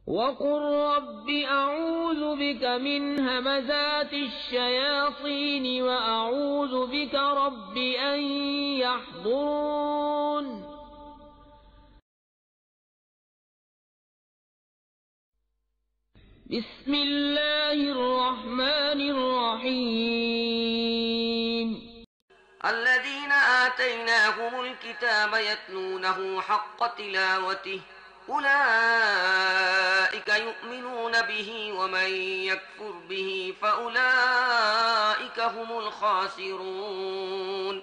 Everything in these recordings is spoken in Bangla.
وقل رب أعوذ بك من همزات الشياطين وأعوذ بك رب أن يحضرون بسم الله الرحمن الرحيم الذين آتيناهم الكتاب يتلونه حق تلاوته أولئك يؤمنون به ومن يكفر به فأولئك هم الخاسرون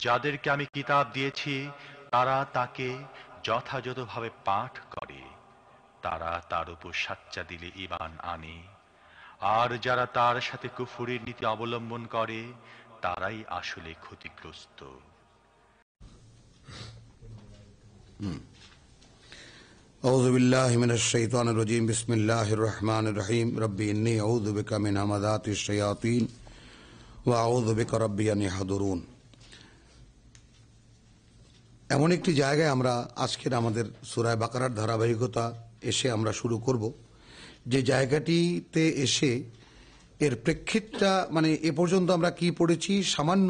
যাদেরকে আমি কিতাব দিয়েছি তারা তাকে যথাযথভাবে পাঠ করে, তারা তার উপর সাচ্চা দিলে ঈমান আনে, আর যারা তার সাথে কুফরের নীতি অবলম্বন করে তারাই আসলে ক্ষতিগ্রস্ত। أعوذ بالله من الشيطان الرجيم بسم الله الرحمن الرحيم ربي إني أعوذ بك من همزات الشياطين وأعوذ بك ربي أن يحضرون। এমন একটি জায়গায় আমরা আজকের আমাদের সূরা বাকারার ধারাবাহিকতা এসে আমরা শুরু করব, যে জায়গাটিতে এসে এর প্রেক্ষিতটা মানে এ পর্যন্ত আমরা কি পড়েছি সামান্য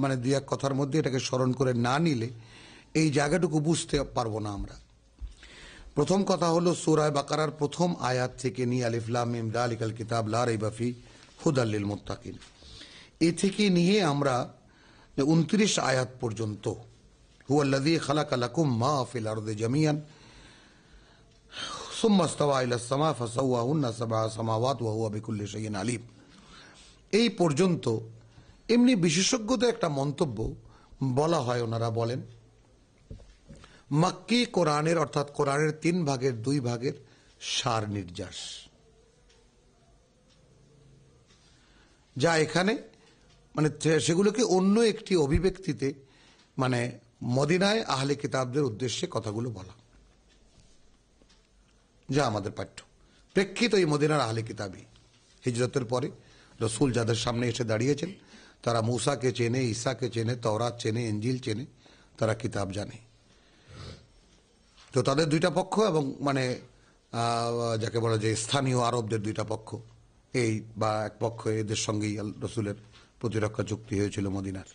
মানে দুই এক কথার মধ্যে এটাকে স্মরণ করে না নিলে এই জায়গাটুকু বুঝতে পারবো না আমরা। প্রথম কথা হলো সূরা বাকারার প্রথম আয়াত থেকে নিয়ে আলিফ লাম মিম যালিকাল কিতাব লা রাইবা ফি হুদাল লিল মুত্তাকিন, এ থেকে নিয়ে আমরা 29 আয়াত পর্যন্ত হুয়াল্লাযী খালাকা লাকুম মা ফিল আরদি জামিআন সুম্মা ইসতাওয়া ইলাস সামা ফাসাওয়াহুন্না সাবআ সামাওয়াত ওয়া হুয়া বিকুল্লি শাইইন আলিম, এই পর্যন্ত এমনি বিশেষজ্ঞদের একটা মন্তব্য বলা হয়, ওনারা বলেন মক্কি কোরআনের অর্থাৎ কোরআনের 3 ভাগের 2 ভাগের সার নির্যাস, যা এখানে মানে সেগুলোকে অন্য একটি অভিব্যক্তিতে মানে মদিনায় আহলে কিতাবদের উদ্দেশ্যে কথাগুলো বলা, যা আমাদের পাঠ্য প্রেক্ষিত এই মদিনার আহলে কিতাবই। হিজরতের পরে রসুল যাদের সামনে এসে দাঁড়িয়েছেন তারা মূসাকে চেনে, ঈসাকে চেনে, তাওরাত চেনে, ইনজিল চেনে, তারা কিতাব জানে। তো তাদের দুইটা পক্ষ এবং মানে যাকে বলা যায় স্থানীয় আরবদের দুইটা পক্ষ, এই বা এক পক্ষ এদের সঙ্গেই রসুলের প্রতিরক্ষা চুক্তি হয়েছিল মদিনার।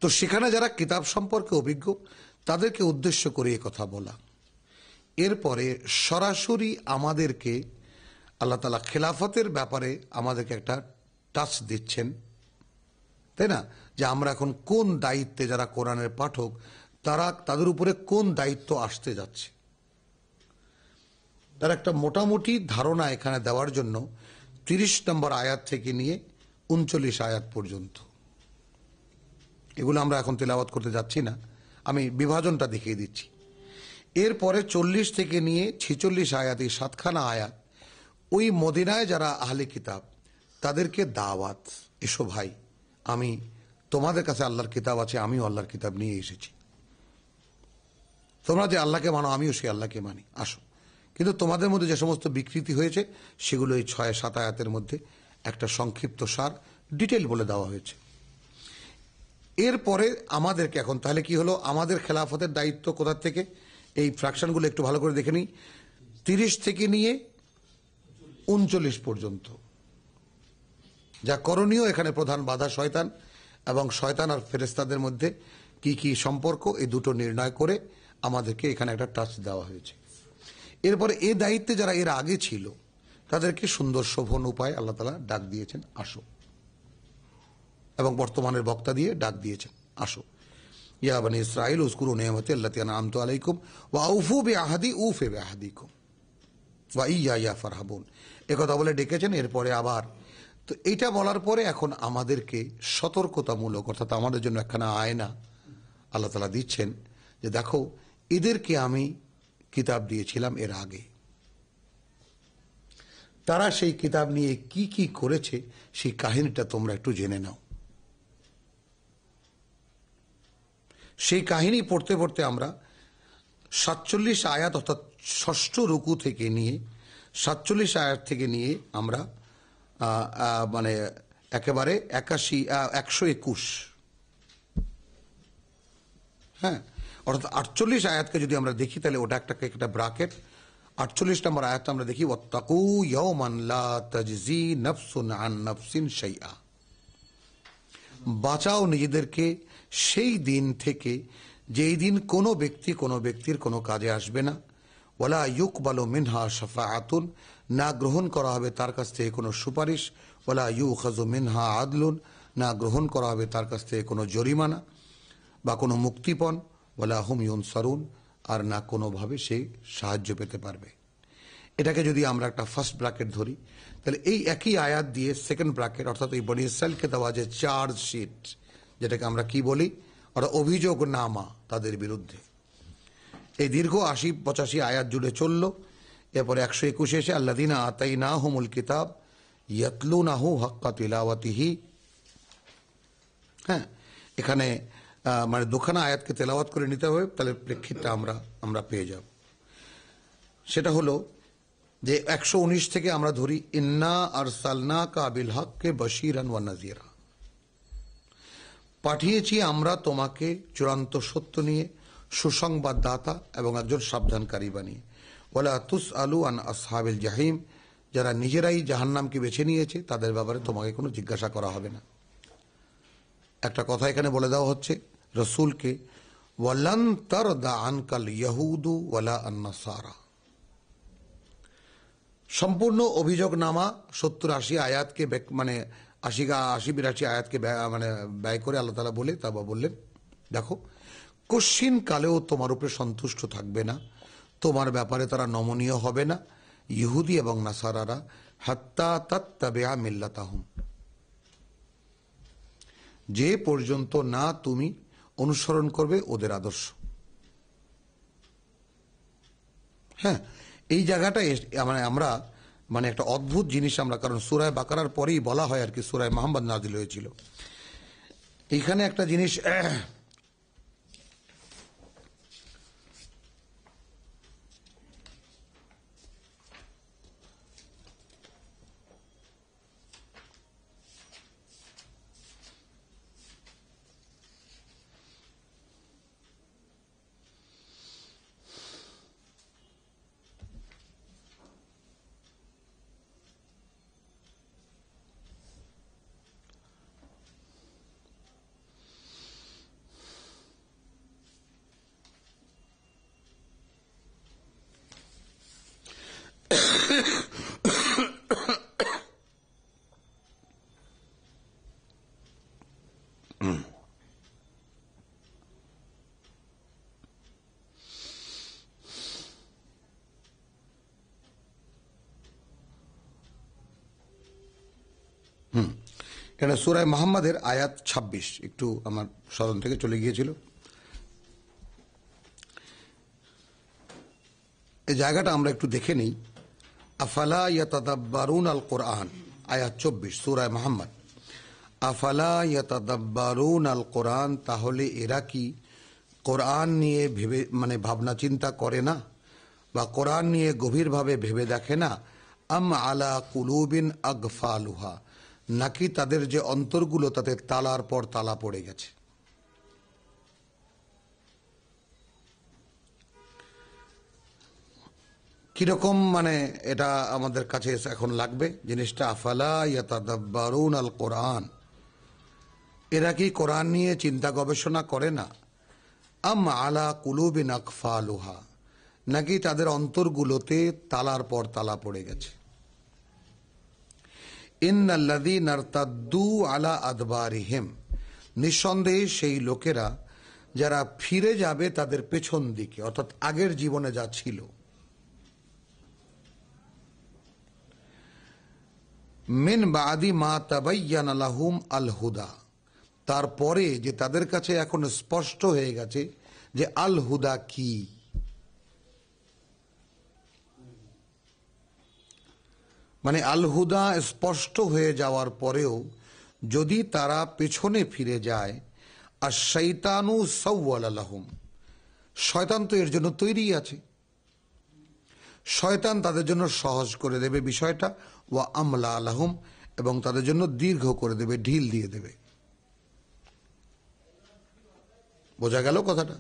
তো সেখানে যারা কিতাব সম্পর্কে অভিজ্ঞ তাদেরকে উদ্দেশ্য করে এ কথা বলা। এরপরে সরাসরি আমাদেরকে আল্লাহ তাআলা খেলাফতের ব্যাপারে আমাদেরকে একটা টাচ দিচ্ছেন, তাই না, যে আমরা এখন কোন দায়িত্বে, যারা কোরআনের পাঠক তারা তাদের উপরে কোন দায়িত্ব আসতে যাচ্ছে, তার একটা মোটামুটি ধারণা এখানে দেওয়ার জন্য 30 নম্বর আয়াত থেকে নিয়ে 39 আয়াত পর্যন্ত, এগুলো আমরা এখন তেলাওয়াত করতে যাচ্ছি না, আমি বিভাজনটা দেখিয়ে দিচ্ছি। এরপরে 40 থেকে নিয়ে 46 আয়াত, এই 7খানা আয়াত ওই মদিনায় যারা আহলে কিতাব তাদেরকে দাওয়াত, এসো ভাই আমি তোমাদের কাছে আল্লাহর কিতাব আছে, আমিও আল্লাহর কিতাব নিয়ে এসেছি, তোমরা যে আল্লাহকে মানো আমিও সেই আল্লাহকে মানি, আসো। কিন্তু তোমাদের মধ্যে যে সমস্ত বিকৃতি হয়েছে সেগুলো এই 6-7 আয়াতের মধ্যে একটা সংক্ষিপ্ত সার ডিটেল বলে দেওয়া হয়েছে। এরপরে আমাদেরকে এখন তাহলে কি হলো, আমাদের খেলাফতের দায়িত্ব কোথা থেকে, এই ফ্র্যাকশনগুলো একটু ভালো করে দেখে নিই। 30 থেকে নিয়ে 39 পর্যন্ত যা করণীয়, এখানে প্রধান বাধা শয়তান, এবং শয়তান আর ফেরেশতাদের মধ্যে কি কি সম্পর্ক, এই দুটো নির্ণয় করে আমাদেরকে এখানে একটা টাচ দেওয়া হয়েছে। এরপরে এই দায়িত্বে যারা এর আগে ছিল তাদেরকে সুন্দর শোভন উপায় আল্লাহ তাআলা ডাক দিয়েছেন, আসো, এবং বর্তমানের বক্তা দিয়ে ডাক দিয়েছেন, আসো। ইয়া বনি ইসরাঈল উযকুরু নি'মাতি আল্লাতী আন'আমতু আলাইকুম ওয়া আউফু বিআহদি উফি বিআহদিকুম ওয়া ইয়্যায়া ফারহাবুন, একথা বলে ডেকেছেন। এরপরে আবার তো এইটা বলার পরে এখন আমাদেরকে সতর্কতামূলক অর্থাৎ আমাদের জন্য একখানা আয়না আল্লাহ তাআলা দিচ্ছেন, যে দেখো এদেরকে আমি কিতাব দিয়েছিলাম এর আগে, তারা সেই কিতাব নিয়ে কি কি করেছে সেই কাহিনীটা তোমরা একটু জেনে নাও। সেই কাহিনী পড়তে পড়তে আমরা 47 আয়াত অর্থাৎ 6ষ্ঠ রুকু থেকে নিয়ে 47 আয়াত থেকে নিয়ে আমরা মানে একেবারে 121, হ্যাঁ, অর্থাৎ 48 আয়াতকে যদি আমরা দেখি তাহলে ওটা একটা ব্রাকেট। 48 নম্বর আয়াতটা আমরা দেখি, ওয়াত্তাকু ইয়াওমান লা তাজজি নাফসুন আন নাফসিন শাইআ, বাঁচাও নিজেদেরকে সেই দিন থেকে যেই দিন কোনো ব্যক্তি কোনো ব্যক্তির কোনো কাজে আসবে না, ওয়ালা ইউকবালু মিনহা শাফাআতুন, না গ্রহণ করা হবে তার কাছ থেকে কোনো সুপারিশ, ওয়ালা ইউখাযু মিনহা আদলুন, না গ্রহণ করা হবে তার কাছ থেকে কোনো জরিমানা বা কোনো মুক্তিপণ, ওয়ালা হুম ইউনসারুন, আর না কোনোভাবে সে সাহায্য পেতে পারবে। এটাকে যদি আমরা একটা ফার্স্ট ব্র্যাকেট ধরি, তাহলে এই একই আয়াত দিয়ে সেকেন্ড ব্র্যাকেট, অর্থাৎ এই বনি ইসরাইলকে দেওয়া যে চার্জ শিট, যেটাকে আমরা কি বলি, অর্থাৎ অভিযোগ নামা তাদের বিরুদ্ধে, এই দীর্ঘ 80-85 আয়াত জুড়ে চলল। এরপরে 121 এসে আল্লাযীনা আতাইনাহুমুল কিতাব ইয়াতলুনাহু হাক্কা তিলাওয়াতিহি। হ্যাঁ, এখানে মানে দুখানা আয়াতকে তেলাওয়াত করে নিতে হবে, তাহলে প্রেক্ষিতটা আমরা পেয়ে যাব। সেটা হলো যে 119 থেকে আমরা ধরি, ইন্না আরসালনাকা বিল হাক্কি বাশীরান ওয়া নাযীরা, পাঠিয়েছি আমরা তোমাকে চূড়ান্ত সত্য নিয়ে সুসংবাদদাতা এবং একজন সাবধানকারী বানিয়ে। ওয়ালা তুসআলু আন আসহাবিল জাহিম, যারা নিজেরাই জাহান্নামকে বেছে নিয়েছে তাদের ব্যাপারে তোমাকে কোনো জিজ্ঞাসা করা হবে না। একটা কথা এখানে বলে দেওয়া হচ্ছে রসুলকে, ওয়ালান তারদা আনকাল ইয়াহুদু ওয়ালা আন-নাসারা, সম্পূর্ণ অভিযোগনামা 70-80 আয়াতকে মানে 80-82 আয়াতকে মানে ব্যয় করে আল্লাহ তাআলা বললেন, দেখো কশিন কালেও তোমার উপরে সন্তুষ্ট থাকবে না, তোমার ব্যাপারে তারা নমনীয় হবে না, ইহুদি এবং নাসারারা, হাত্তা তাত্তাবিআ মিল্লাতাহুম, যে পর্যন্ত না তুমি অনুসরণ করবে ওদের আদর্শ। হ্যাঁ, এই জায়গাটা মানে আমরা মানে একটা অদ্ভুত জিনিস আমরা, কারণ সূরা বাকারার পরেই বলা হয় আর কি সূরা মুহাম্মদ নাজিল হয়েছিল। এইখানে একটা জিনিস এটা সূরা মুহাম্মাদের আয়াত 26, একটু আমার স্মরণ থেকে চলে গিয়েছিল। এই জায়গাটা আমরা একটু দেখে নেই। আফালা ইয়াতাদাব্বারুন আল কোরআন, আয়াত 24 সূরা মুহাম্মদ। আফালা ইয়াতাদাব্বারুন আল কোরআন, তাহলে এরা কি কোরআন নিয়ে ভেবে মানে ভাবনা চিন্তা করে না, বা কোরআন নিয়ে গভীরভাবে ভেবে দেখে না? আম আলা কুলুবিন আগফালুহা, নাকি তাদের যে অন্তরগুলো তাতে তালার পর তালা পড়ে গেছে। কিরকম মানে এটা আমাদের কাছে এখন লাগবে জিনিসটা, আফালা ইয়াতাদাব্বারুন আল কোরআন, এরা কি কোরআন নিয়ে চিন্তা গবেষণা করে না? আম আলা কুলুবিন আকফালুহা, নাকি তাদের অন্তরগুলোতে তালার পর তালা পড়ে গেছে। ইন্নাল্লাযীনা ইরতাদ্দু আলা আদবারিহিম, নিঃসন্দেহে সেই লোকেরা যারা ফিরে যাবে তাদের পেছন দিকে, অর্থাৎ আগের জীবনে যা ছিল। মিন বাদি মা তাবায়্যানা লাহুম আল হুদা, তারপরে যে তাদের কাছে এখন স্পষ্ট হয়ে গেছে যে আল হুদা কি। মানে আল হুদা স্পষ্ট হয়ে যাওয়ার পরেও যদি তারা পেছনে ফিরে যায়, আর শয়তানু সাওয়ালা লাহুম, শয়তান তো এর জন্য তৈরি আছে, শয়তান তাদের জন্য সহজ করে দেবে বিষয়টা, ওয়া আমলা লাহুম, এবং তাদের জন্য দীর্ঘ করে দেবে, ঢিল দিয়ে দেবে। বোঝা গেল কথাটা?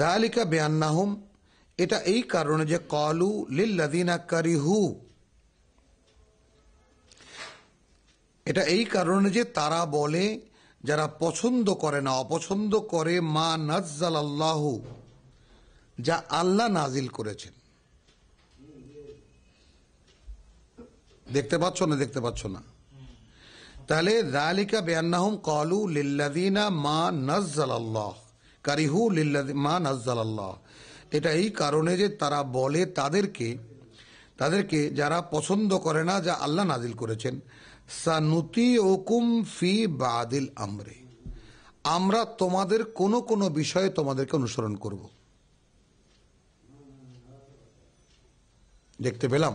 যালিকা বিআন্নাহুম, এটা এই কারণে যে ক্বালু লিল্লাযিনা কারিহু, এটা এই কারণে যে তারা বলে যারা পছন্দ করে না, অপছন্দ করে, মা নাজ্জালাল্লাহু, যা আল্লাহ নাজিল করেছেন। দেখতে পাচ্ছ না? দেখতে পাচ্ছ না? তাহলে যালিকা বিআন্নাহুম ক্বালু লিল্লাযিনা মা নাজ্জালাল্লাহ কারিহু মা নাজ্জালাল্লাহ, এটা এই কারণে যে তারা বলে তাদেরকে যারা পছন্দ করে না যা আল্লাহ নাজিল করেছেন, সানুতিউকুম ফি বাদিল আমরে, আমরা তোমাদের কোন বিষয়ে তোমাদেরকে অনুসরণ করব। দেখতে পেলাম?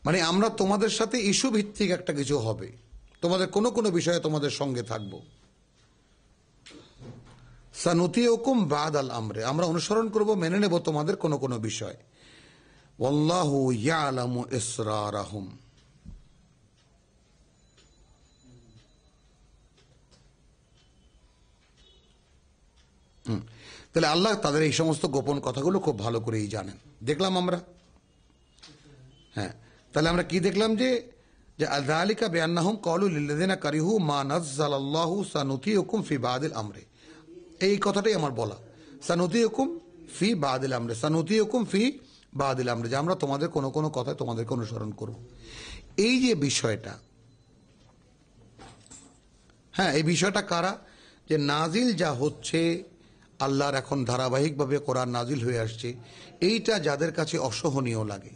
মানে আমরা তোমাদের সাথে ইস্যু ভিত্তিক একটা কিছু হবে, তোমাদের কোন বিষয়ে তোমাদের সঙ্গে থাকব। সানুতিউকুম বাদাল আমরে, আমরা অনুসরণ করব, মেনে নেব তোমাদের কোন বিষয়। ওয়াল্লাহু ইয়ালামু ইসরারাহুম, তাহলে আল্লাহ তাদের এই সমস্ত গোপন কথাগুলো খুব ভালো করেই জানেন। দেখলাম আমরা, হ্যাঁ, তাহলে আমরা কি দেখলাম যে যালিকা বিআন্নাহুম ক্বালু লিল্লাযিনা কারিহু মা নাজ্জালাল্লাহু সানুতিউকুম ফি বাদিল আমরে, এই কথাটাই আমার বলা, সানুতিউকুম ফি বাদিল আমরে, সানুতিউকুম ফি বাদিল আমরে, যে আমরা তোমাদের কোন কথায় তোমাদেরকে অনুসরণ করব। এই যে বিষয়টা, হ্যাঁ, এই বিষয়টা কারা, যে নাজিল যা হচ্ছে আল্লাহর, এখন ধারাবাহিকভাবে কোরআন নাজিল হয়ে আসছে, এইটা যাদের কাছে অসহনীয় লাগে,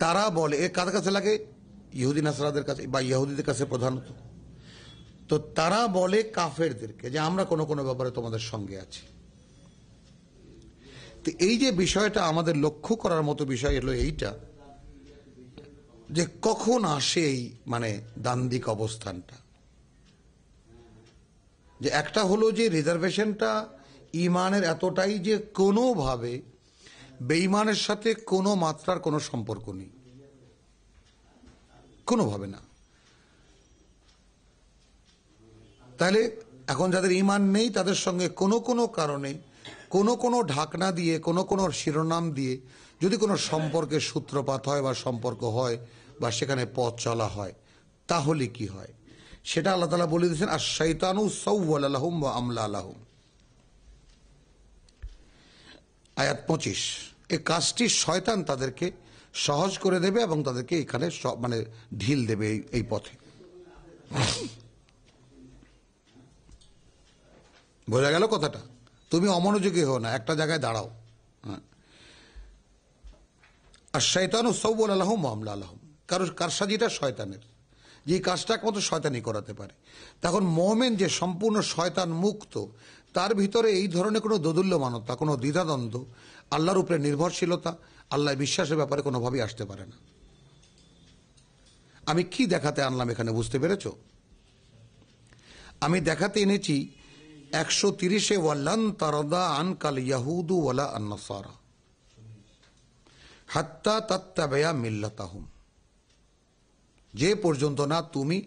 তারা বলে, এ কাদের কাছে লাগে? ইহুদি নাসরাদের কাছে বা ইহুদিদের কাছে প্রধানত। তো তারা বলে কাফেরদেরকে যে আমরা কোন ব্যাপারে তোমাদের সঙ্গে আছি। তো এই যে বিষয়টা আমাদের লক্ষ্য করার মতো বিষয় হলো এইটা, যে কখন আসে এই মানে দ্বান্দ্বিক অবস্থানটা, যে একটা হলো যে রিজার্ভেশনটা ইমানের এতটাই যে কোনোভাবে বেঈমানের সাথে কোনো মাত্রার কোনো সম্পর্ক নেই, কোনোভাবে না। তাহলে এখন যাদের ইমান নেই তাদের সঙ্গে কোনো কারণে কোনো ঢাকনা দিয়ে কোনো শিরোনাম দিয়ে যদি কোনো সম্পর্কের সূত্রপাত হয় বা সম্পর্ক হয় বা সেখানে পথ চলা হয়, তাহলে কি হয় সেটা আল্লাহ তাআলা বলে দিয়েছেন, আশ-শাইতানু সাওয়ালা লাহুম ওয়া আমলা লাহুম, আয়াত 25। এই কাজটি শয়তান তাদেরকে সহজ করে দেবে এবং তাদেরকে এখানে মানে ঢিল দেবে এই পথে। বোঝা গেল কথাটা? তুমি অমনোযোগী হও না, একটা জায়গায় দাঁড়াও। আশ-শাইতানু সাওয়ালা লাহুম ওয়া আমলা লাহুম, কারসাজিটা শয়তানের, যে কাজটা একমাত্র শয়তানই করাতে পারে। তখন মুমিন যে সম্পূর্ণ শয়তান মুক্ত, তার ভিতরে এই ধরনের কোনো দোদুল্যমানতা, কোনো দ্বিধাদ্বন্দ্ব, আল্লাহর উপরে নির্ভরশীলতা, আল্লাহ বিশ্বাসের ব্যাপারে কোনোভাবেই আসতে পারে না। আমি কি দেখাতে আনলাম এখানে, বুঝতে পেরেছ? আমি দেখাতে এনেছি 130-এ ওয়ালান তারদা আনকাল ইয়াহুদু ওয়ালা আন-নাসারা হাত্তা তাত্তাবিয়া মিল্লাতাহুম, যে পর্যন্ত না তুমি,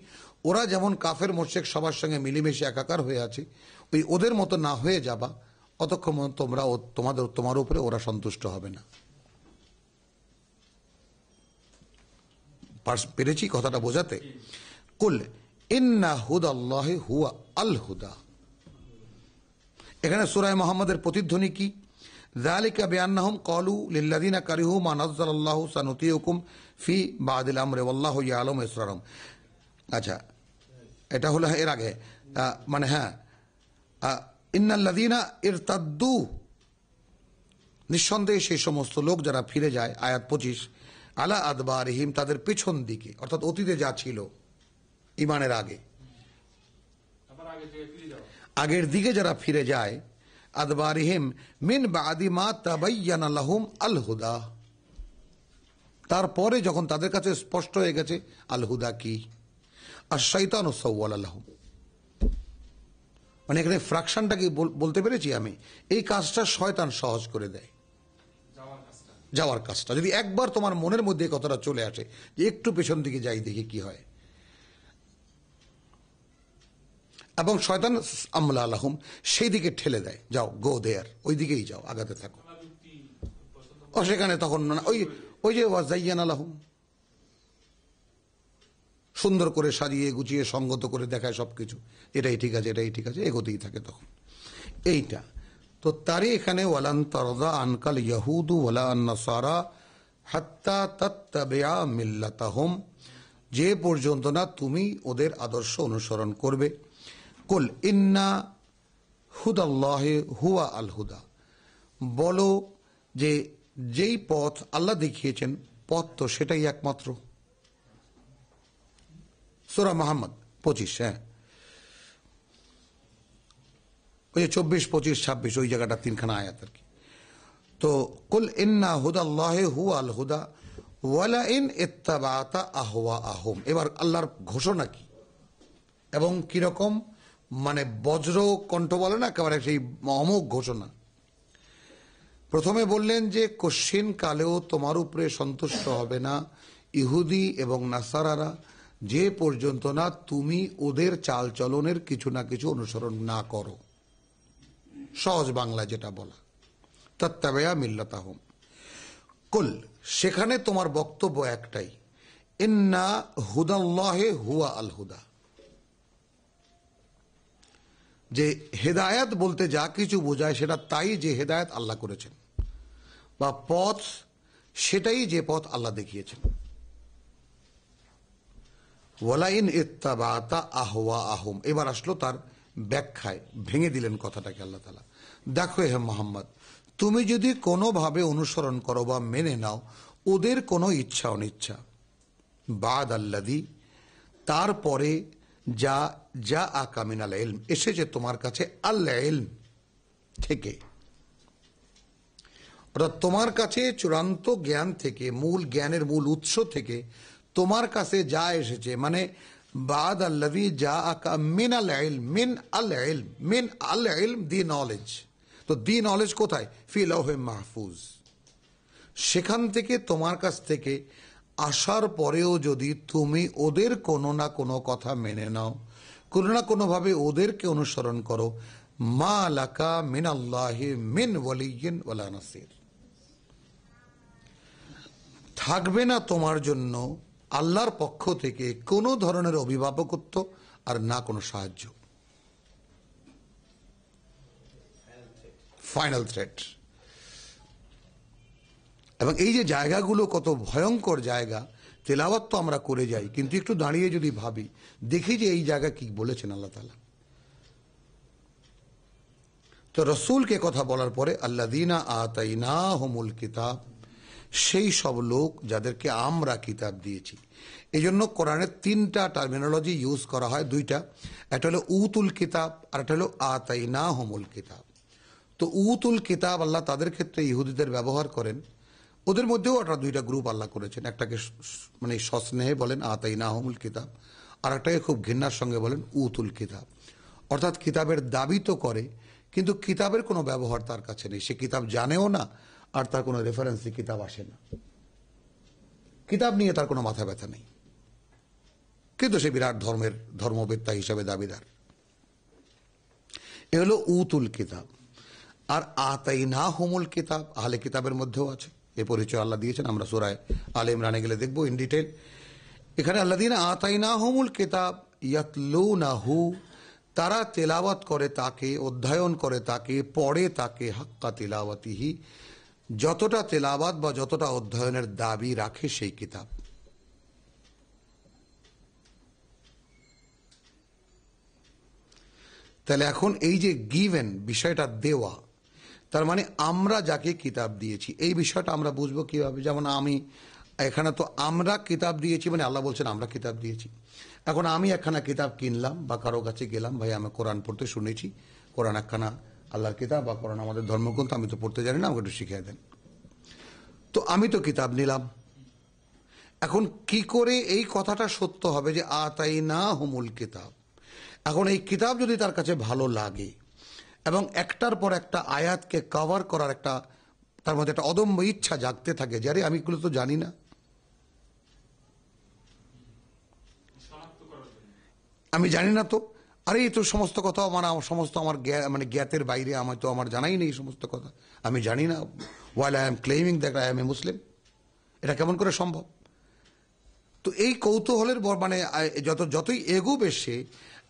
ওরা যেমন কাফের মুশরিক সবার সঙ্গে মিলেমিশে একাকার হয়ে আছে, ওই ওদের মতো না হয়ে যাবা, অতক্ষণ তোমরা তোমার উপরে ওরা সন্তুষ্ট হবে না। পেরেছি কথাটা বোঝাতে? কুল ইন্না হুদাল্লাহি হুয়া আল হুদা, এখানে সূরা মুহাম্মাদের প্রতিধ্বনি কি? যালিকা বিআন্নাহুম ক্বালু লিল্লাযিনা কারিহু মা নাযালাল্লাহু সানুতিউকুম ফি বাদিল আমরি ওয়াল্লাহু ইয়ালামু ইসরারহুম। আচ্ছা, এটা হলো এর আগে, মানে হ্যাঁ, ইন্নাল্লাযিনা ইরতাদ্দু, নিঃসন্দেহে সেই সমস্ত লোক যারা ফিরে যায়, আয়াত 25, আলা আদবারিহিম, তাদের পেছন দিকে, অর্থাৎ অতীতে যা ছিল ইমানের আগে, আগের দিকে যারা ফিরে যায়, আদবারিহিম মিন বাদি মা তাবায়্যানা লাহুম আল হুদা, তারপরে যখন তাদের কাছে স্পষ্ট হয়ে গেছে আল হুদা কি, আর শাইতানু সাওয়ালা লাহুম, মানে এখানে ফ্র্যাকশনটা কি বলতে পেরেছি আমি? এই কাজটা শয়তান সহজ করে দেয়, যাওয়ার কাজটা। যদি একবার তোমার মনের মধ্যে কথাটা চলে আসে যে একটু পেছন দিকে যাই দেখি কি হয়, এবং শয়তান আমলা আলাহুম সেই দিকে ঠেলে দেয়, যাও গো দেয়ার, ওই দিকেই যাও, আগাতে থাকো। ও সেখানে তখন না ওই যে ওয়াজাইয়ান আলাহুম, সুন্দর করে সাজিয়ে গুছিয়ে সঙ্গত করে দেখায় সবকিছু, এটাই ঠিক আছে, এটাই ঠিক আছে, এগোতেই থাকে তখন এইটা। তো তারই এখানে ওয়ালান তারদা আনকাল ইয়াহুদু ওয়ালা আন-নাসারা হাত্তা তাত্তাবিআ মিল্লাতাহুম, যে পর্যন্ত না তুমি ওদের আদর্শ অনুসরণ করবে। কুল ইন্না হুদাল্লাহি হুয়া আল হুদা, বলো যে যেই পথ আল্লাহ দেখিয়েছেন পথ তো সেটাই একমাত্র। সূরা মুহাম্মদ 25, হ্যাঁ ওই যে 24, 25, 26 ওই জায়গাটা তিনখানা আয়াত আর কি। তো কুল ইন্না হুদাল্লাহি হুয়া আল হুদা ওয়ালা ইন ইত্তাবাতা আহওয়াআহুম, এবার আল্লাহর ঘোষণা কি এবং কিরকম, মানে বজ্র কণ্ঠ বলে না, একেবারে সেই অমোঘ ঘোষণা। প্রথমে বললেন যে কশ্চিন কালেও তোমার উপরে সন্তুষ্ট হবে না ইহুদি এবং নাসারারা, যে পর্যন্ত না তুমি ওদের চাল চলনের কিছু না কিছু অনুসরণ না করো। সহজ বাংলা যেটা বলা, তাত্তাবিআ মিল্লাতাহুম। কুল, সেখানে তোমার বক্তব্য একটাই, ইন্না হুদাল্লাহি হুয়া আল হুদা, যে হেদায়েত বলতে যা কিছু বোঝায় সেটা তাই যে হেদায়েত আল্লাহ করেছেন, বা পথ সেটাই যে পথ আল্লাহ দেখিয়েছেন। ওয়ালাইন ইত্তাবাতা আহওয়াআহুম, এবার আসলো তার ব্যাখ্যায়, ভেঙে দিলেন কথাটাকে আল্লাহ তাআলা। দেখো হে মুহাম্মদ, তুমি যদি কোনোভাবে অনুসরণ করো বা মেনে নাও ওদের কোনো ইচ্ছা অনিচ্ছা, বাদ আল্লাযী, তারপরে যা যা আকা মিনাল ইলম, এসেছে তোমার কাছে আল ইলম থেকে, অর্থাৎ তোমার কাছে চূড়ান্ত জ্ঞান থেকে, মূল জ্ঞানের মূল উৎস থেকে তোমার কাছে যা এসেছে, মানে বাদ আল্লাযী যা আকা মিনাল ইলম, মিন আল ইলম, মিন আল ইলম, দি নলেজ। তো দি নলেজ কোথায়? ফি লাওহে মাহফুজ। সেখান থেকে তোমার কাছ থেকে আসার পরেও যদি তুমি ওদের কোনো না কোনো কথা মেনে নাও, কোনো না কোনোভাবে ওদেরকে অনুসরণ করো, মা লাকা মিনাল্লাহি মিন ওয়ালিয়্যিন ওয়ালা নাসির, থাকবে না তোমার জন্য আল্লাহর পক্ষ থেকে কোনো ধরনের অভিভাবকত্ব আর না কোনো সাহায্য। Final threat. এবং এই যে জায়গাগুলো কত ভয়ঙ্কর জায়গা, তেলাওয়াত তো আমরা করে যাই, কিন্তু একটু দাঁড়িয়ে যদি ভাবি, দেখি যে এই জায়গা কি বলেছেন আল্লাহ তাআলা। তো রসুলকে কথা বলার পরে আল্লাযীনা আতাইনাহুমুল কিতাব, সেই সব লোক যাদেরকে আমরা কিতাব দিয়েছি। এই জন্য কোরআনের তিনটা টার্মিনোলজি ইউজ করা হয়, দুইটা, একটা হলো উতুল কিতাব আর একটা হলো আতাইনাহুমুল কিতাব। তো উতুল কিতাব আল্লাহ তাদের ক্ষেত্রে ইহুদিদের ব্যবহার করেন, ওদের মধ্যেও একটা দুইটা গ্রুপ আল্লাহ করেছেন, একটাকে মানে সস্নেহে বলেন আতাইনাহুমুল কিতাব, আর একটাকে খুব ঘৃণার সঙ্গে বলেন উতুল কিতাব। অর্থাৎ কিতাবের দাবি তো করে কিন্তু কিতাবের কোনো ব্যবহার তার কাছে নেই, সে কিতাব জানেও না, আর তার কোনো রেফারেন্সে কিতাব আসে না, কিতাব নিয়ে তার কোনো মাথা ব্যথা নেই, কিন্তু সে বিরাট ধর্মবেত্তা হিসাবে দাবিদার। এ হলো উতুল কিতাব। আর আতাইনাহুমুল কিতাব, আহলে কিতাবের মধ্যেও আছে, এ পরিচয় আল্লাহ দিয়েছেন। আমরা সূরা আলে ইমরানে গেলে দেখবো ইন ডিটেল। এখানে আল্লাযীনা আতাইনাহুমুল কিতাব ইয়াতলুনাহু, তারা তেলাওয়াত করে তাকে, অধ্যয়ন করে তাকে, পড়ে তাকে, হাক্কা তিলাওয়াতিহি, যতটা তেলাওয়াত বা যতটা অধ্যয়নের দাবি রাখে সেই কিতাব। তাহলে এখন এই যে গিভেন বিষয়টা দেওয়া, তার মানে আমরা যাকে কিতাব দিয়েছি, এই বিষয়টা আমরা বুঝবো কিভাবে? যেমন আমি এখানে তো আমরা কিতাব দিয়েছি, মানে আল্লাহ বলছেন আমরা কিতাব দিয়েছি। এখন আমি একখানা কিতাব কিনলাম বা কারো কাছে গেলাম, ভাই আমি কোরআন পড়তে শুনেছি, কোরআন একখানা আল্লাহর কিতাব বা কোরআন আমাদের ধর্মগ্রন্থ, আমি তো পড়তে জানি না, আমাকে একটু শিখিয়ে দেন। তো আমি তো কিতাব নিলাম। এখন কি করে এই কথাটা সত্য হবে যে আতাইনাহুমুল কিতাব? এখন এই কিতাব যদি তার কাছে ভালো লাগে এবং একটার পর একটা আয়াতকে কভার করার একটা তার মধ্যে একটা অদম্য ইচ্ছা জাগতে থাকে, যারে আমি এগুলো তো জানি না, আমি জানি না, তো আরে এই তো সমস্ত কথা সমস্ত আমার জ্ঞাতের বাইরে, আমার তো আমার জানাই নেই সমস্ত কথা, আমি জানি না। While I am claiming that I am a Muslim, এটা কেমন করে সম্ভব? তো এই কৌতূহলের যতই এগোবে সে,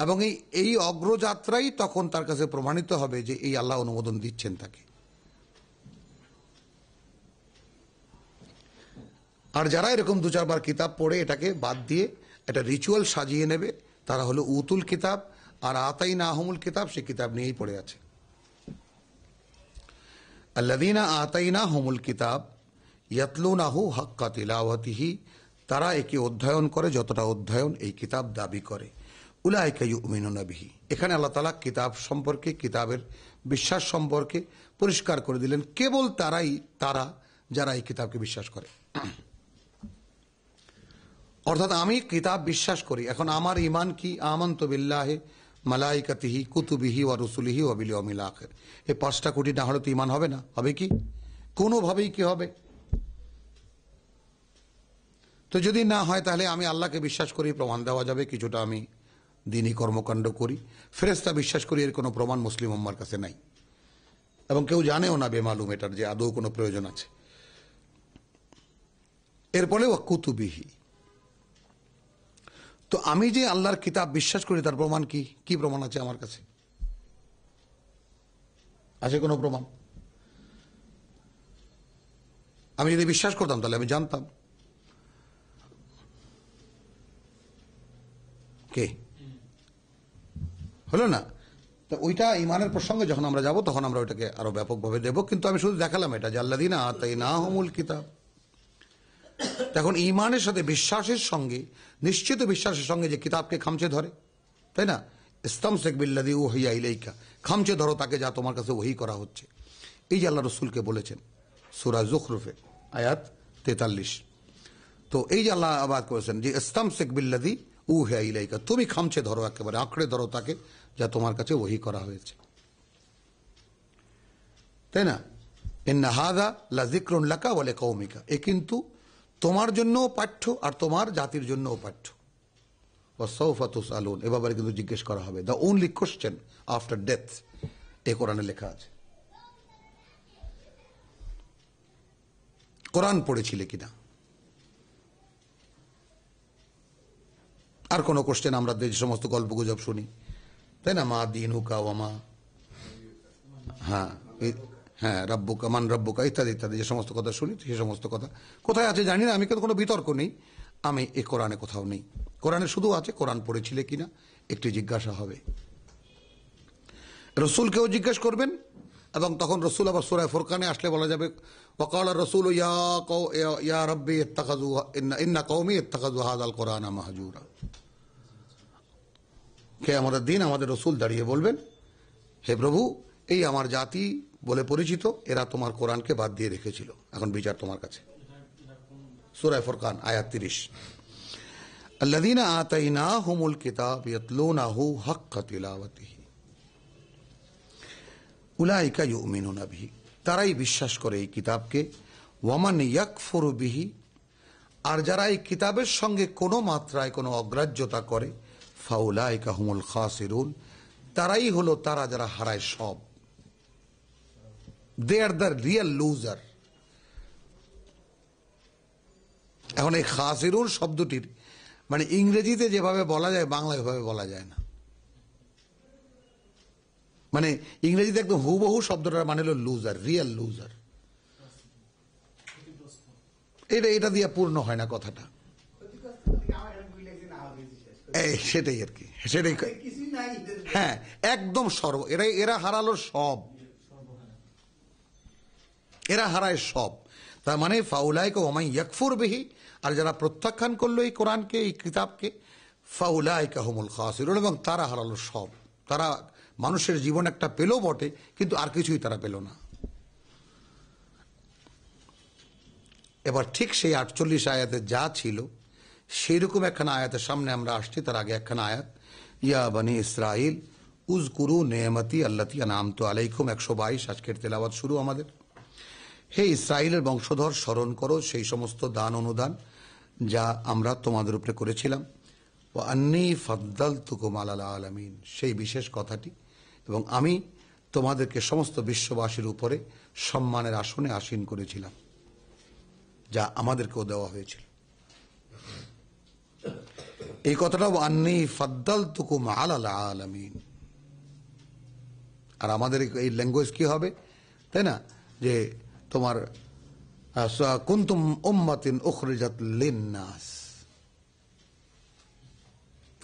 এবং এই অগ্রযাত্রাই তখন তার কাছে প্রমাণিত হবে যে এই আল্লাহ অনুমোদন দিচ্ছেন তাকে। আর যারা এরকম 2-4 বার কিতাব পড়ে এটাকে বাদ দিয়ে একটা রিচুয়াল সাজিয়ে নেবে, তারা হলো উতুল কিতাব, আর আতাইনাহুমুল কিতাব সে কিতাব নিয়েই পড়ে আছে। আল্লাযীনা আতাইনাহুমুল কিতাব ইয়াতলুনাহু হাক্কা তিলাওয়াতিহি, তারা একে অধ্যয়ন করে যতটা অধ্যয়ন এই কিতাব দাবি করে। উলাইকা ইউমিনুনা বিহি, এখানে আল্লাহ তাআলা কিতাব সম্পর্কে, কিতাবের বিশ্বাস সম্পর্কে পরিষ্কার করে দিলেন। কেবল তারা যারা এই কিতাবকে বিশ্বাস করে, অর্থাৎ আমি কিতাব বিশ্বাস করি। এখন আমার ঈমান কি? আমানতু বিল্লাহি মালাইকাতিহি কুতুবিহি ওয়া রুসুলিহি ওয়া বিল ইয়াউমিল আখির। এই 5টা কোটি না হলে তো ঈমান হবে না। হবে কি? কোনোভাবেই কি হবে? তো যদি না হয় তাহলে আমি আল্লাহকে বিশ্বাস করি, প্রমাণ দেওয়া যাবে কিছুটা আমি দ্বীনি কর্মকাণ্ড করি। ফেরেশতা বিশ্বাস করি, এর কোনো প্রমাণ মুসলিম উম্মার কাছে নাই, এবং কেউ জানেও না বেমালুম এটার যে আদৌ কোনো প্রয়োজন আছে। এরপরে ওয়া কুতুবিহি, তো আমি যে আল্লাহর কিতাব বিশ্বাস করি তার প্রমাণ কি? কি প্রমাণ আছে আমার কাছে? আছে কোনো প্রমাণ? আমি যদি বিশ্বাস করতাম তাহলে আমি জানতাম। কে হলো না? তো ওইটা ইমানের প্রসঙ্গে যখন আমরা যাব তখন আমরা ওইটাকে আরো ব্যাপকভাবে দেব, কিন্তু আমি শুধু দেখালাম এটা যে আল্লাযীনা আতাইনাহুমুল কিতাব। এখন ইমানের সাথে বিশ্বাসের সঙ্গে, নিশ্চিত বিশ্বাসের সঙ্গে যে কিতাবকে খামচে ধরে, তাই না? ইস্তামসিক বিল্লাযী উহিয়া ইলাইকা, খামচে ধরো তাকে যা তোমার কাছে ওহী করা হচ্ছে। এই যে আল্লাহ রাসূলকে বলেছেন সূরা যুখরুফে আয়াত 43। তো এই যে আল্লাহ আবাদ করেছেন যে ইস্তামসিক বিল্লাযী উহিয়া ইলাইকা, তুমি খামচে ধরো, একেবারে আঁকড়ে ধরো তাকে যা তোমার কাছে ওহী করা হয়েছে, তাই না? ইন্না হাযা লাযিকরুন লাকা ওয়া লিকাওমিকা, এ কিন্তু তোমার জন্যও পাঠ্য আর তোমার জাতির জন্যও পাঠ্য। ওয়া সাওফা তুসআলুন, এভাবে কিন্তু জিজ্ঞেস করা হবে। The only question after death, এ কোরআনে লেখা আছে। কোরআন পড়েছিলে কিনা? আর কোন কোশ্চেন আমরা যে সমস্ত গল্প গুজব শুনি, তাই না? মা দীনুকা ওয়া মা, হ্যাঁ রাব্বুকা মান রাব্বুকা ইত্যাদি ইত্যাদি যে সমস্ত কথা শুনি, সে সমস্ত কথা কোথায় আছে জানি না আমি, কিন্তু কোনো বিতর্ক নেই আমি এ কোরআনে কোথাও নেই। কোরআনে শুধু আছে কোরআন পড়েছিলে কিনা একটি জিজ্ঞাসা হবে। রসুলকেও জিজ্ঞেস করবেন, এবং তখন রসুল আবার সূরা ফুরকানে আসলে বলা যাবে ওয়াকালা রসুল ইয়া রাব্বি ইত্তাখাযু ইন্না কওমি ইত্তাখাযু হাযাল কুরআনা মাহজুরা। কিয়ামতের দিন আমাদের রসুল দাঁড়িয়ে বলবেন, হে প্রভু, এই আমার জাতি বলে পরিচিত, এরা তোমার কোরআনকে বাদ দিয়ে রেখেছিল, এখন বিচার তোমার কাছে। সূরা ফুরকান আয়াত 30। আল্লাযীনা আতাইনাহুমুল কিতাব ইয়াতলুনাহু হাক্কা তিলাওয়াতিহি উলাইকা ইউমিনুনা বিহি, তারাই বিশ্বাস করে এই কিতাবকে। ওয়ামান ইয়াকফুরু বিহি, আর যারা এই কিতাবের সঙ্গে কোনো মাত্রায় কোনো অগ্রাহ্যতা করে, ফাউলাইকা হুমুল খাসিরুন, তারাই হলো তারা যারা হারায় সব। দে আর দ্য রিয়েল লুজার। এখন এই খাসিরুন শব্দটির মানে ইংরেজিতে যেভাবে বলা যায় বাংলায় এভাবে বলা যায় না। মানে ইংরেজিতে একদম হুবহু শব্দটার মানে হলো লুজার, রিয়েল লুজার। এটা দিয়ে পূর্ণ হয় না কথাটা। সেটাই আর কি, সেটাই। হ্যাঁ, একদম এরা হারালো সব, এরা হারায় সব। তার মানে ফাউলাইকা ওয়া মান ইয়াকফুর বিহি, আর যারা প্রত্যাখ্যান করলো এই কোরআনকে, এই কিতাবকে, ফাউলাইকা হুমুল খাসিরুন, এবং তারা হারালো সব। তারা মানুষের জীবন একটা পেল বটে, কিন্তু আর কিছুই তারা পেল না। এবার ঠিক সেই 48 আয়াতে যা ছিল সেই রকম একখানা আয়াতের সামনে আমরা আসছি। তার আগে একখানা আয়াত, ইয়া বনি ইসরাইল উযকুরু নি'মাতি আল্লাতী আন'আমতু আলাইকুম, 122 আজকের তেলাওয়াত শুরু আমাদের। হে ইসরাইলের বংশধর, স্মরণ করো সেই সমস্ত দান অনুদান যা আমরা তোমাদের উপরে করেছিলাম। ওয়া আন্নী ফাদ্দালতুকুম আলাল আলামিন, সেই বিশেষ কথাটি, এবং আমি তোমাদেরকে সমস্ত বিশ্ববাসীর উপরে সম্মানের আসনে আসীন করেছিলাম, যা আমাদেরকেও দেওয়া হয়েছিল। এই কথাটা আন্নী ফাদ্দালতুকুম আলাল আলামিন। আর আমাদের এই ল্যাঙ্গুয়েজ কি হবে, তাই না, যে তোমার কুনতুম উম্মাতিন উখরিজাত লিন্নাস,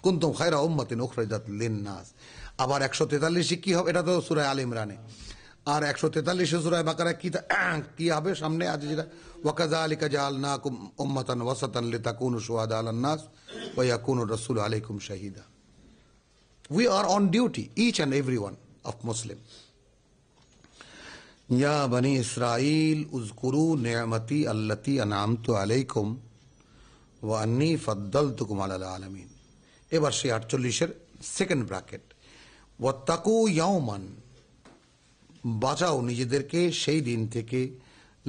কুনতুম খায়রা উম্মাতিন উখরিজাত লিন্নাস। আবার 143 কি হবে, এটা তো সূরা আলে ইমরানে। আর 143 সূরা বাকারা কি হবে সামনে আছে, যেটা ওয়াকাযালিকা জাআলনাকুম উম্মাতান ওয়াসাতান লিতাকুনু শুহাদা আলান নাস ওয়া ইয়াকুনু রাসূলু আলাইকুম Shahida. We are on duty, each and every one of Muslim. Ya bani Israel uzkuru ni'mati allati an'amtu alaykum wa anni faddaltukum alal alamin. এবার সেই 48 সেকেন্ড ব্র্যাকেট, ওয়াত্তাকু ইয়াওমান, বাঁচাও নিজেদেরকে সেই দিন থেকে,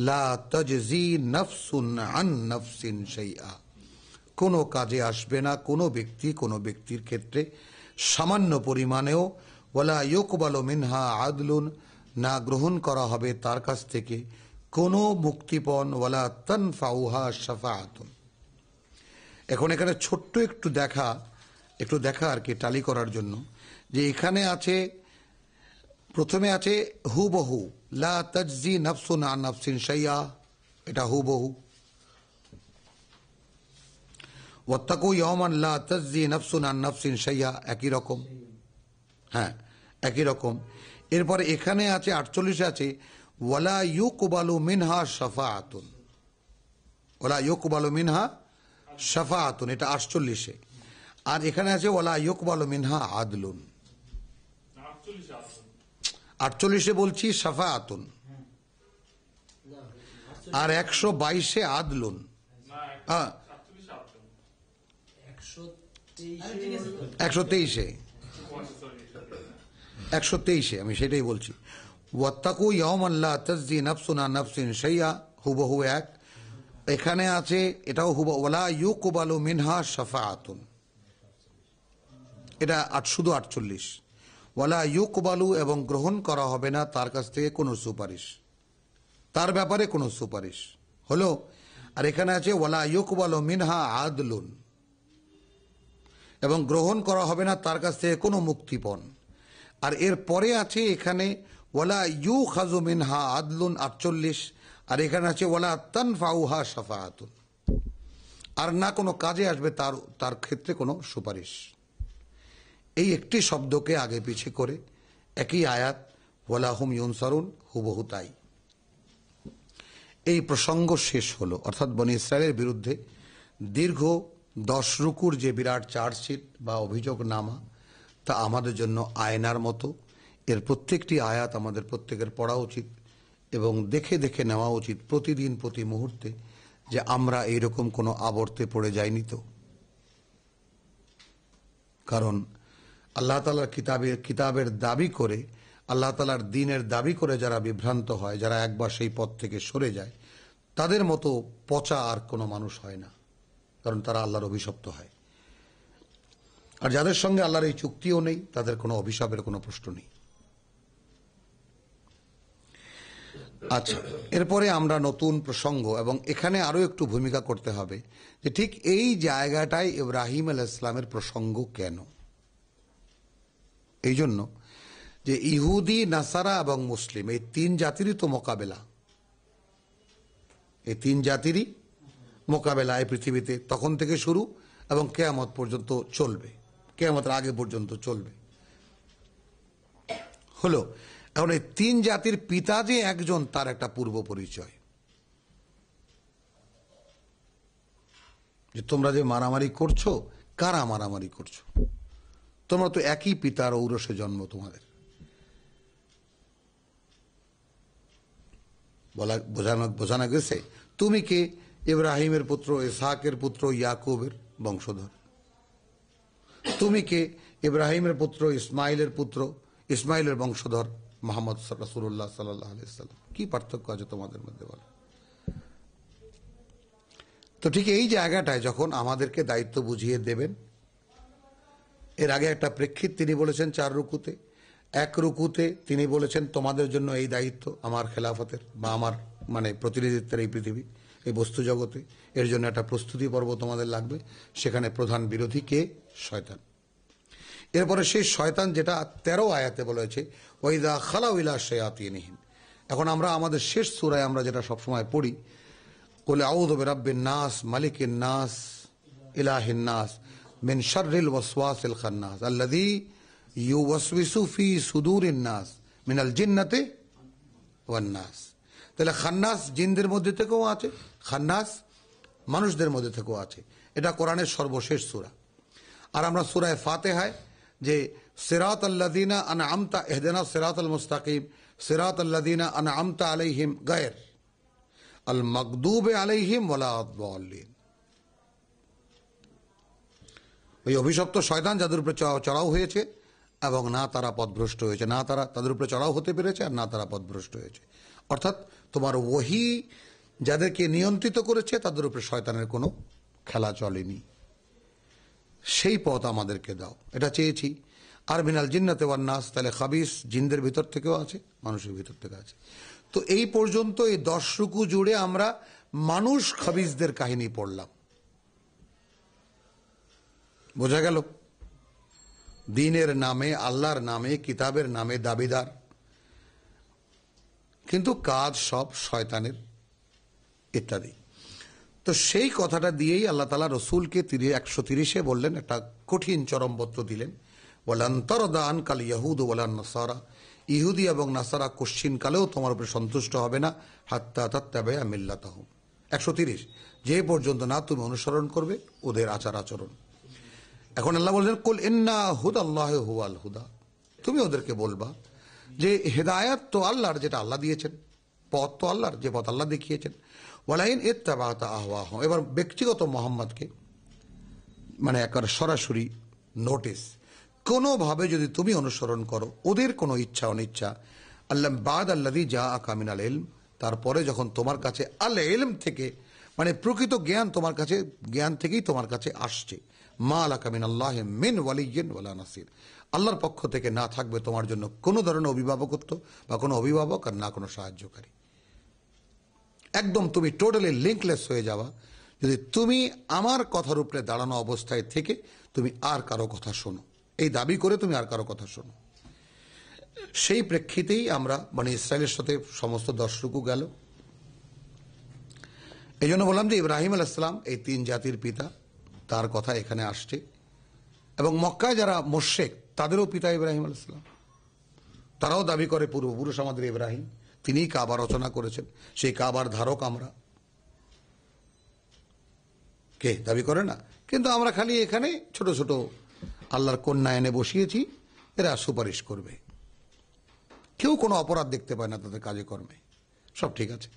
লা তাজজি নাফসুন আন নাফসিন শাইআ, কোনো কাজে আসবে না কোনো ব্যক্তি কোনো ব্যক্তির ক্ষেত্রে সামান্য পরিমাণেও, ওয়ালা ইউকবালু মিনহা আদলুন, না গ্রহণ করা হবে তার কাছ থেকে কোনো মুক্তিপণ, ওয়ালা তানফাউহা শাফাআতুন। এখন এখানে ছোট্ট একটু দেখা আর কি টালি করার জন্য, যে এখানে আছে প্রথমে আছে হুবহু, লা তাজজি নাফসুন আন নাফসিন শাইআ, এটা হুবহু। ওয়াত্তাকু ইয়াওমান লা তাজজি নাফসুন আন নাফসিন শাইআ, একই রকম, হ্যাঁ একই রকম। এরপরে এখানে আছে 48 আছে ওয়ালা ইউকবালু মিনহা শাফাআতুন, ওয়ালা ইউকবালু মিনহা শাফাআতুন, এটা 48। আর এখানে আছে ওয়ালা ইউকবালু মিনহা আদলুন, 48 বলছি শাফাআতুন, আর 122 আদলুন, 123 আমি সেটাই বলছি। ওয়াত্তাকু ইয়াওমান লা তাজজি নাফসুন আন নাফসিন শাইআ, হুবহু এক। এখানে আছে এটাও হুবহু, ওয়ালা ইউকবালু মিনহা শাফাআতুন, এটা শুধু 48। ওয়ালা ইউকবালু, এবং গ্রহণ করা হবে না তার কাছ থেকে কোনো সুপারিশ, তার ব্যাপারে কোনো সুপারিশ হলো। আর এখানে আছে ওয়ালা ইউকবালু মিনহা আদলুন, এবং গ্রহণ করা হবে না তার কাছ থেকে কোনো মুক্তিপণ। আর এর পরে আছে এখানে ওয়ালা ইউখাযু মিনহা আদলুন 48, আর এখানে আছে ওয়ালা তানফাউহা শাফাআতুন, আর না কোনো কাজে আসবে তার ক্ষেত্রে কোনো সুপারিশ। এই একটি শব্দকে আগে পিছে করে একই আয়াত, ওয়ালা হুম ইউনসারুন, হুবহু তাই। এই প্রসঙ্গ শেষ হলো, অর্থাৎ বনী ইসরায়েলের বিরুদ্ধে দীর্ঘ 10 রুকুর যে বিরাট চার্জশিট বা অভিযোগনামা, তা আমাদের জন্য আয়নার মতো। এর প্রত্যেকটি আয়াত আমাদের প্রত্যেকের পড়া উচিত এবং দেখে দেখে নেওয়া উচিত প্রতিদিন প্রতি মুহূর্তে, যে আমরা এইরকম কোনো আবর্তে পড়ে যাইনি তো। কারণ আল্লাহ তাআলার কিতাবের দাবি করে, আল্লাহ তাআলার দ্বীনের দাবি করে যারা বিভ্রান্ত হয়, যারা একবার সেই পথ থেকে সরে যায়, তাদের মতো পচা আর কোনো মানুষ হয় না, কারণ তারা আল্লাহর অভিশপ্ত হয়। আর যাদের সঙ্গে আল্লাহর এই চুক্তিও নেই, তাদের কোনো অভিশাপের কোনো প্রশ্ন নেই। আচ্ছা, এরপরে আমরা নতুন প্রসঙ্গ, এবং এখানে আরো একটু ভূমিকা করতে হবে যে ঠিক এই জায়গাটায় ইব্রাহিম আলাইহিস সালামের প্রসঙ্গ কেন। এই জন্য যে ইহুদি, নাসারা এবং মুসলিম, এই 3 জাতিরই তো মোকাবেলা, এই 3 জাতিরই মোকাবেলা এই পৃথিবীতে তখন থেকে শুরু এবং কিয়ামত পর্যন্ত চলবে, কিয়ামতের আগে পর্যন্ত চলবে। হলো, এখন এই 3 জাতির পিতা যে একজন, তার একটা পূর্ব পরিচয়, যে তোমরা যে মারামারি করছো, কারা মারামারি করছো? তোমরা তো একই পিতার ঔরসে জন্ম তোমাদের। বোঝানো গেছে তুমি কে? ইব্রাহিমের পুত্র, ইসহাকের পুত্র, ইয়াকুবের বংশধর। তুমি কে? ইব্রাহিমের পুত্র, ইসমাইলের পুত্র, ইসমাইলের বংশধর মুহাম্মদ রাসূলুল্লাহ সাল্লাল্লাহু আলাইহি ওয়াসাল্লাম। কি পার্থক্য আছে তোমাদের মধ্যে বলো? তো ঠিক এই জায়গাটায় যখন আমাদেরকে দায়িত্ব বুঝিয়ে দেবেন, এর আগে একটা প্রেক্ষিত তিনি বলেছেন 4 রুকুতে। এক রুকুতে তিনি বলেছেন তোমাদের জন্য এই দায়িত্ব আমার খেলাফতের বা আমার মানে প্রতিনিধিত্বের এই পৃথিবী, এই বস্তু জগতে, এর জন্য একটা প্রস্তুতি পর্ব তোমাদের লাগবে। সেখানে প্রধান বিরোধী কে? শয়তান। এরপরে সেই শয়তান যেটা 13 আয়াতে বলেছে ওয়াইদা খালাউ ইলা শায়াতিনহিম। এখন আমরা আমাদের শেষ সূরায় আমরা যেটা সবসময় পড়ি, কুল আউযু বিরাব্বিন নাস মালিকিন নাস ইলাহিন নাস মিন শাররিল ওয়াসওয়াসিল খান্নাস আল্লাযী ইউওয়াসওয়িসু ফি সুদুরিন নাস মিনাল জিন্নাতি ওয়ান নাস। তাহলে খান্নাস জিনদের মধ্যে থেকেও আছে, খান্নাস মানুষদের মধ্যে থেকেও আছে। এটা কোরআনের সর্বশেষ সূরা। আর আমরা সূরায়ে ফাতিহায় যে সিরাতাল্লাযীনা আনআমতা ইহদিনা সিরাতাল মুস্তাকিম সিরাতাল্লাযীনা আনআমতা আলাইহিম গায়র আল মাগদুবে আলাইহিম ওয়ালা আদ-দাল্লিন, ওই অভিশপ্ত শয়তান যাদের উপরে চড়াও হয়েছে এবং না তারা পথভ্রষ্ট হয়েছে, না তারা তাদের উপরে চড়াও হতে পেরেছে আর না তারা পথভ্রষ্ট হয়েছে। অর্থাৎ তোমার ওহী যাদেরকে নিয়ন্ত্রিত করেছে তাদের উপরে শয়তানের কোনো খেলা চলেনি। সেই পথ আমাদেরকে দাও, এটা চেয়েছি। আর মিনাল জিন্নাতি ওয়ান নাস, তাহলে খাবিস জিনদের ভিতর থেকেও আছে, মানুষের ভিতর থেকে আছে। তো এই পর্যন্ত এই 10 রুকু জুড়ে আমরা মানুষ খাবিসদের কাহিনী পড়লাম। বোঝা গেল? দ্বীনের নামে, আল্লাহর নামে, কিতাবের নামে দাবিদার, কিন্তু কাজ সব শয়তানের ইত্যাদি। তো সেই কথাটা দিয়েই আল্লাহ তাআলা রসুলকে 130-এ বললেন, একটা কঠিন চরমপত্র দিলেন। ওয়ালান তারদা আনকাল ইয়াহুদ ওয়ালান নাসারা, ইহুদি এবং নাসারা কোশ্চিন কালেও তোমার উপরে সন্তুষ্ট হবে না, হাত্তা তাত্তাবিআ মিল্লাতাহুম। 130, যে পর্যন্ত না তুমি অনুসরণ করবে ওদের আচার আচরণ। এখন আল্লাহ বলছেন কুল ইন্না হুদাল্লাহি হুয়াল হুদা, তুমি ওদেরকে বলবা যে হেদায়েত তো আল্লাহর, যেটা আল্লাহ দিয়েছেন, পথ তো আল্লাহর, যে পথ আল্লাহ দেখিয়েছেন। ওয়ালাইন ইত্তাবাতা আহওয়াহুম, এবার ব্যক্তিগত মোহাম্মদকে মানে একবার সরাসরি নোটিস, কোনোভাবে যদি তুমি অনুসরণ করো ওদের কোনো ইচ্ছা অনিচ্ছা, আল্লাহ বাদ আল্লাযী জাআকা মিনাল ইলম, তারপরে যখন তোমার কাছে আল ইলম থেকে মানে প্রকৃত জ্ঞান তোমার কাছে, জ্ঞান থেকেই তোমার কাছে আসছে, মা লাকা মিনাল্লাহি মিন ওয়ালিয়্যিন ওয়ালা নাসির, আল্লাহর পক্ষ থেকে না থাকবে তোমার জন্য কোনো ধরনের অভিভাবকত্ব বা কোনো অভিভাবক আর না কোনো সাহায্যকারী। একদম তুমি টোটালি লিঙ্কলেস হয়ে যাওয়া যদি তুমি আমার কথার উপরে দাঁড়ানো অবস্থায় থেকে তুমি আর কারো কথা শোনো, এই দাবি করে তুমি আর কারো কথা শোনো। সেই প্রেক্ষিতেই আমরা মানে ইসরায়েলের সাথে সমস্ত 10 রুকু গেল। এই জন্য বললাম যে ইব্রাহিম আলাইহিস সালাম এই 3 জাতির পিতা, তার কথা এখানে আসছে। এবং মক্কায় যারা মুশরিক তাদেরও পিতা ইব্রাহিম আলাইহিস সালাম, তারাও দাবি করে পূর্বপুরুষ আমাদের ইব্রাহিম, তিনিই কাবা রচনা করেছেন, সেই কাবার ধারক আমরা। কে দাবি করে না? কিন্তু আমরা খালি এখানে ছোট ছোট আল্লাহর কন্যা এনে বসিয়েছি, এরা সুপারিশ করবে। কেউ কোনো অপরাধ দেখতে পায় না তাদের কাজে কর্মে, সব ঠিক আছে।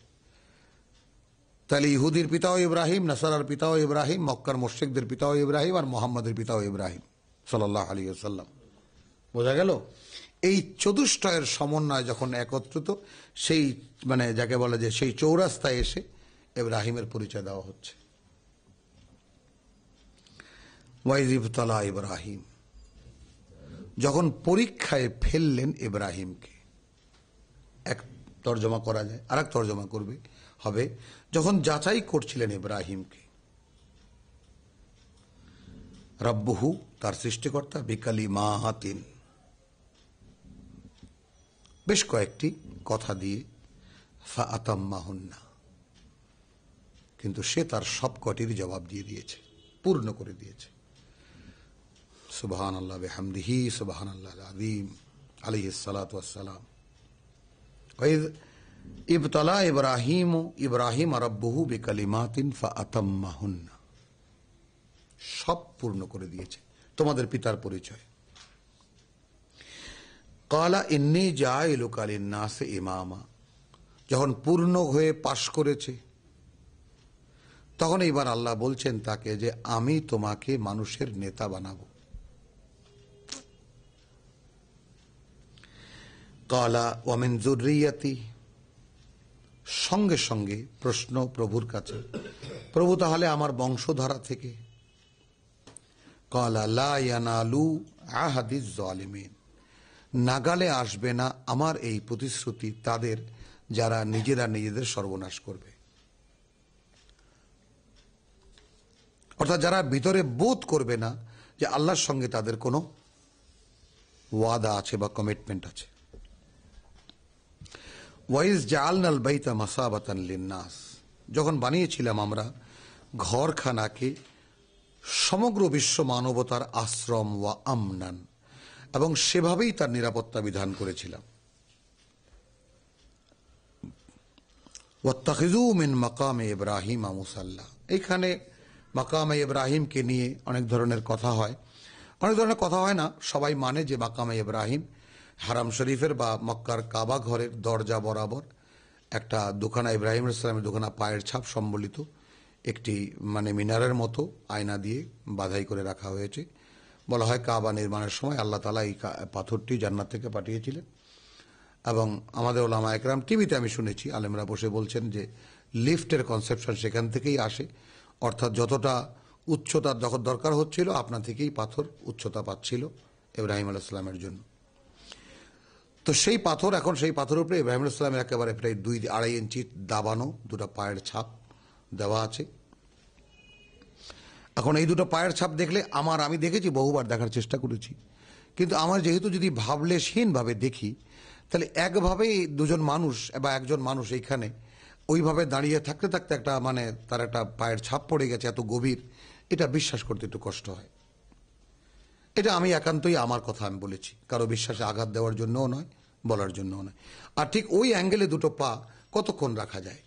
তাহলে ইহুদির পিতাও ইব্রাহিম, নাসারার পিতাও ইব্রাহিম, মক্কার মুশরিকদের পিতাও ইব্রাহিম, আর মুহাম্মাদের পিতাও ইব্রাহিম সাল্লাল্লাহু আলাইহি ওয়াসাল্লাম। বোঝা গেল? এই চতুষ্টয়ের সমন্বয় যখন একত্রিত, সেই মানে যাকে বলে যে সেই চৌরাস্তায় এসে ইব্রাহিমের পরিচয় দেওয়া হচ্ছে। ওয়াইয ইবতালা ইব্রাহিম, যখন পরীক্ষায় ফেললেন ইব্রাহিমকে, এক তর্জমা করা যায়, আর এক তর্জমা করবে হবে যখন যাচাই করছিলেন ইব্রাহিমকে। রাব্বুহু, তার সৃষ্টিকর্তা, বিকালিমাতিন, বেশ কয়েকটি কথা দিয়ে, ফাআতাম্মাহুন্না, কিন্তু সে তার সবকটির জবাব দিয়ে দিয়েছে, পূর্ণ করে দিয়েছে। সুবহানাল্লাহ বিহামদিহি সুবহানাল্লাহিল আযীম আলাইহিস সালাতু ওয়াস সালাম। ওয়াইয ইবতালা ইব্রাহিম রাব্বুহু বিকালিমাতিন ফাআতাম্মাহুন্না, সব পূর্ণ করে দিয়েছে। তোমাদের পিতার পরিচয়। ক্বালা ইন্নী জাইলুকা লিন-নাসি ইমামা, যখন পূর্ণ হয়ে পাশ করেছে তখন এবার আল্লাহ বলছেন তাকে যে আমি তোমাকে মানুষের নেতা বানাবো। ক্বালা ওয়া মিন যুররিয়াতি, সঙ্গে সঙ্গে প্রশ্ন প্রভুর কাছে, প্রভু তাহলে আমার বংশধারা থেকে। ক্বালা লা ইয়ানালু আহাদিজ জালিমিন, নাগালে আসবে না আমার এই প্রতিশ্রুতি তাদের যারা নিজেরা নিজেদের সর্বনাশ করবে। অর্থাৎ যারা ভিতরে বোধ করবে না যে আল্লাহর সঙ্গে তাদের কোনো ওয়াদা আছে বা কমিটমেন্ট আছে। ওয়াইজ জাআলনাল বাইতা মাসাবাতান লিন্নাস, যখন বানিয়েছিলাম আমরা ঘরখানাকে সমগ্র বিশ্ব মানবতার আশ্রম ওয়া আমনান, এবং সেভাবেই তার নিরাপত্তা বিধান করেছিলাম। ওয়াত্তাখিযু মিন মাকামে ইব্রাহিম মুসাল্লা, এখানে মাকামে ইব্রাহিমকে নিয়ে অনেক ধরনের কথা হয়, অনেক ধরনের কথা হয় না। সবাই মানে যে মাকামে ইব্রাহিম হারাম শরীফের বা মক্কার কাবা ঘরের দরজা বরাবর একটা দুখানা ইব্রাহিম ইসলামের দুখানা পায়ের ছাপ সম্বলিত একটি মানে মিনারের মতো আয়না দিয়ে বাধাই করে রাখা হয়েছে। বলা হয় কাবা নির্মাণের সময় আল্লাহ তাআলা এই পাথরটি জান্নাত থেকে পাঠিয়েছিলেন। এবং আমাদের ওলামা একরাম, টিভিতে আমি শুনেছি আলেমরা বসে বলছেন যে লিফটের কনসেপশন সেখান থেকেই আসে, অর্থাৎ যতটা উচ্চতার যখন দরকার হচ্ছিল আপনা থেকেই পাথর উচ্চতা পাচ্ছিল ইব্রাহিম আলাইহিস সালামের জন্য। তো সেই পাথর, এখন সেই পাথরের উপরে ইব্রাহিম আলাইহিস সালামের একেবারে প্রায় 2-2.5 ইঞ্চি দাবানো দুটো পায়ের ছাপ দেওয়া আছে। এখন এই দুটো পায়ের ছাপ দেখলে আমি দেখেছি, বহুবার দেখার চেষ্টা করেছি, কিন্তু আমার যেহেতু যদি ভাবলেশহীনভাবে দেখি, তাহলে একভাবেই দুজন মানুষ বা একজন মানুষ এইখানে ওইভাবে দাঁড়িয়ে থাকতে থাকতে একটা মানে তার একটা পায়ের ছাপ পড়ে গেছে এত গভীর, এটা বিশ্বাস করতে একটু কষ্ট হয়। এটা আমি একান্তই আমার কথা আমি বলেছি, কারো বিশ্বাসে আঘাত দেওয়ার জন্যও নয়, বলার জন্যও নয়। আর ঠিক ওই অ্যাঙ্গেলে দুটো পা কতক্ষণ রাখা যায়?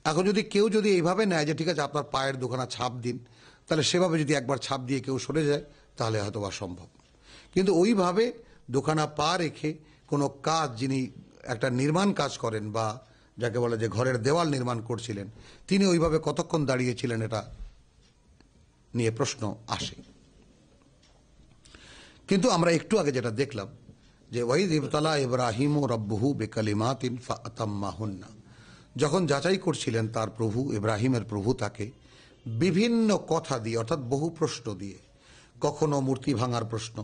এখন যদি কেউ যদি এইভাবে নেয় যে ঠিক আছে আপনার পায়ের দুখানা ছাপ দিন, তাহলে সেভাবে যদি একবার ছাপ দিয়ে কেউ সরে যায় তাহলে হয়তো বা সম্ভব। কিন্তু ওইভাবে দুখানা পা রেখে কোনো কাজ, যিনি একটা নির্মাণ কাজ করেন বা যাকে বলে যে ঘরের দেওয়াল নির্মাণ করছিলেন, তিনি ওইভাবে কতক্ষণ দাঁড়িয়েছিলেন এটা নিয়ে প্রশ্ন আসে। কিন্তু আমরা একটু আগে যেটা দেখলাম যে ওয়াইদ ইবতালা ইব্রাহিম রাব্বুহু বিকালিমাতিন ফাআতাম্মাহুন্না, যখন যাচাই করছিলেন তার প্রভু, ইব্রাহিমের প্রভু তাকে বিভিন্ন কথা দিয়ে, অর্থাৎ বহু প্রশ্ন দিয়ে, কখনো মূর্তি ভাঙার প্রশ্ন,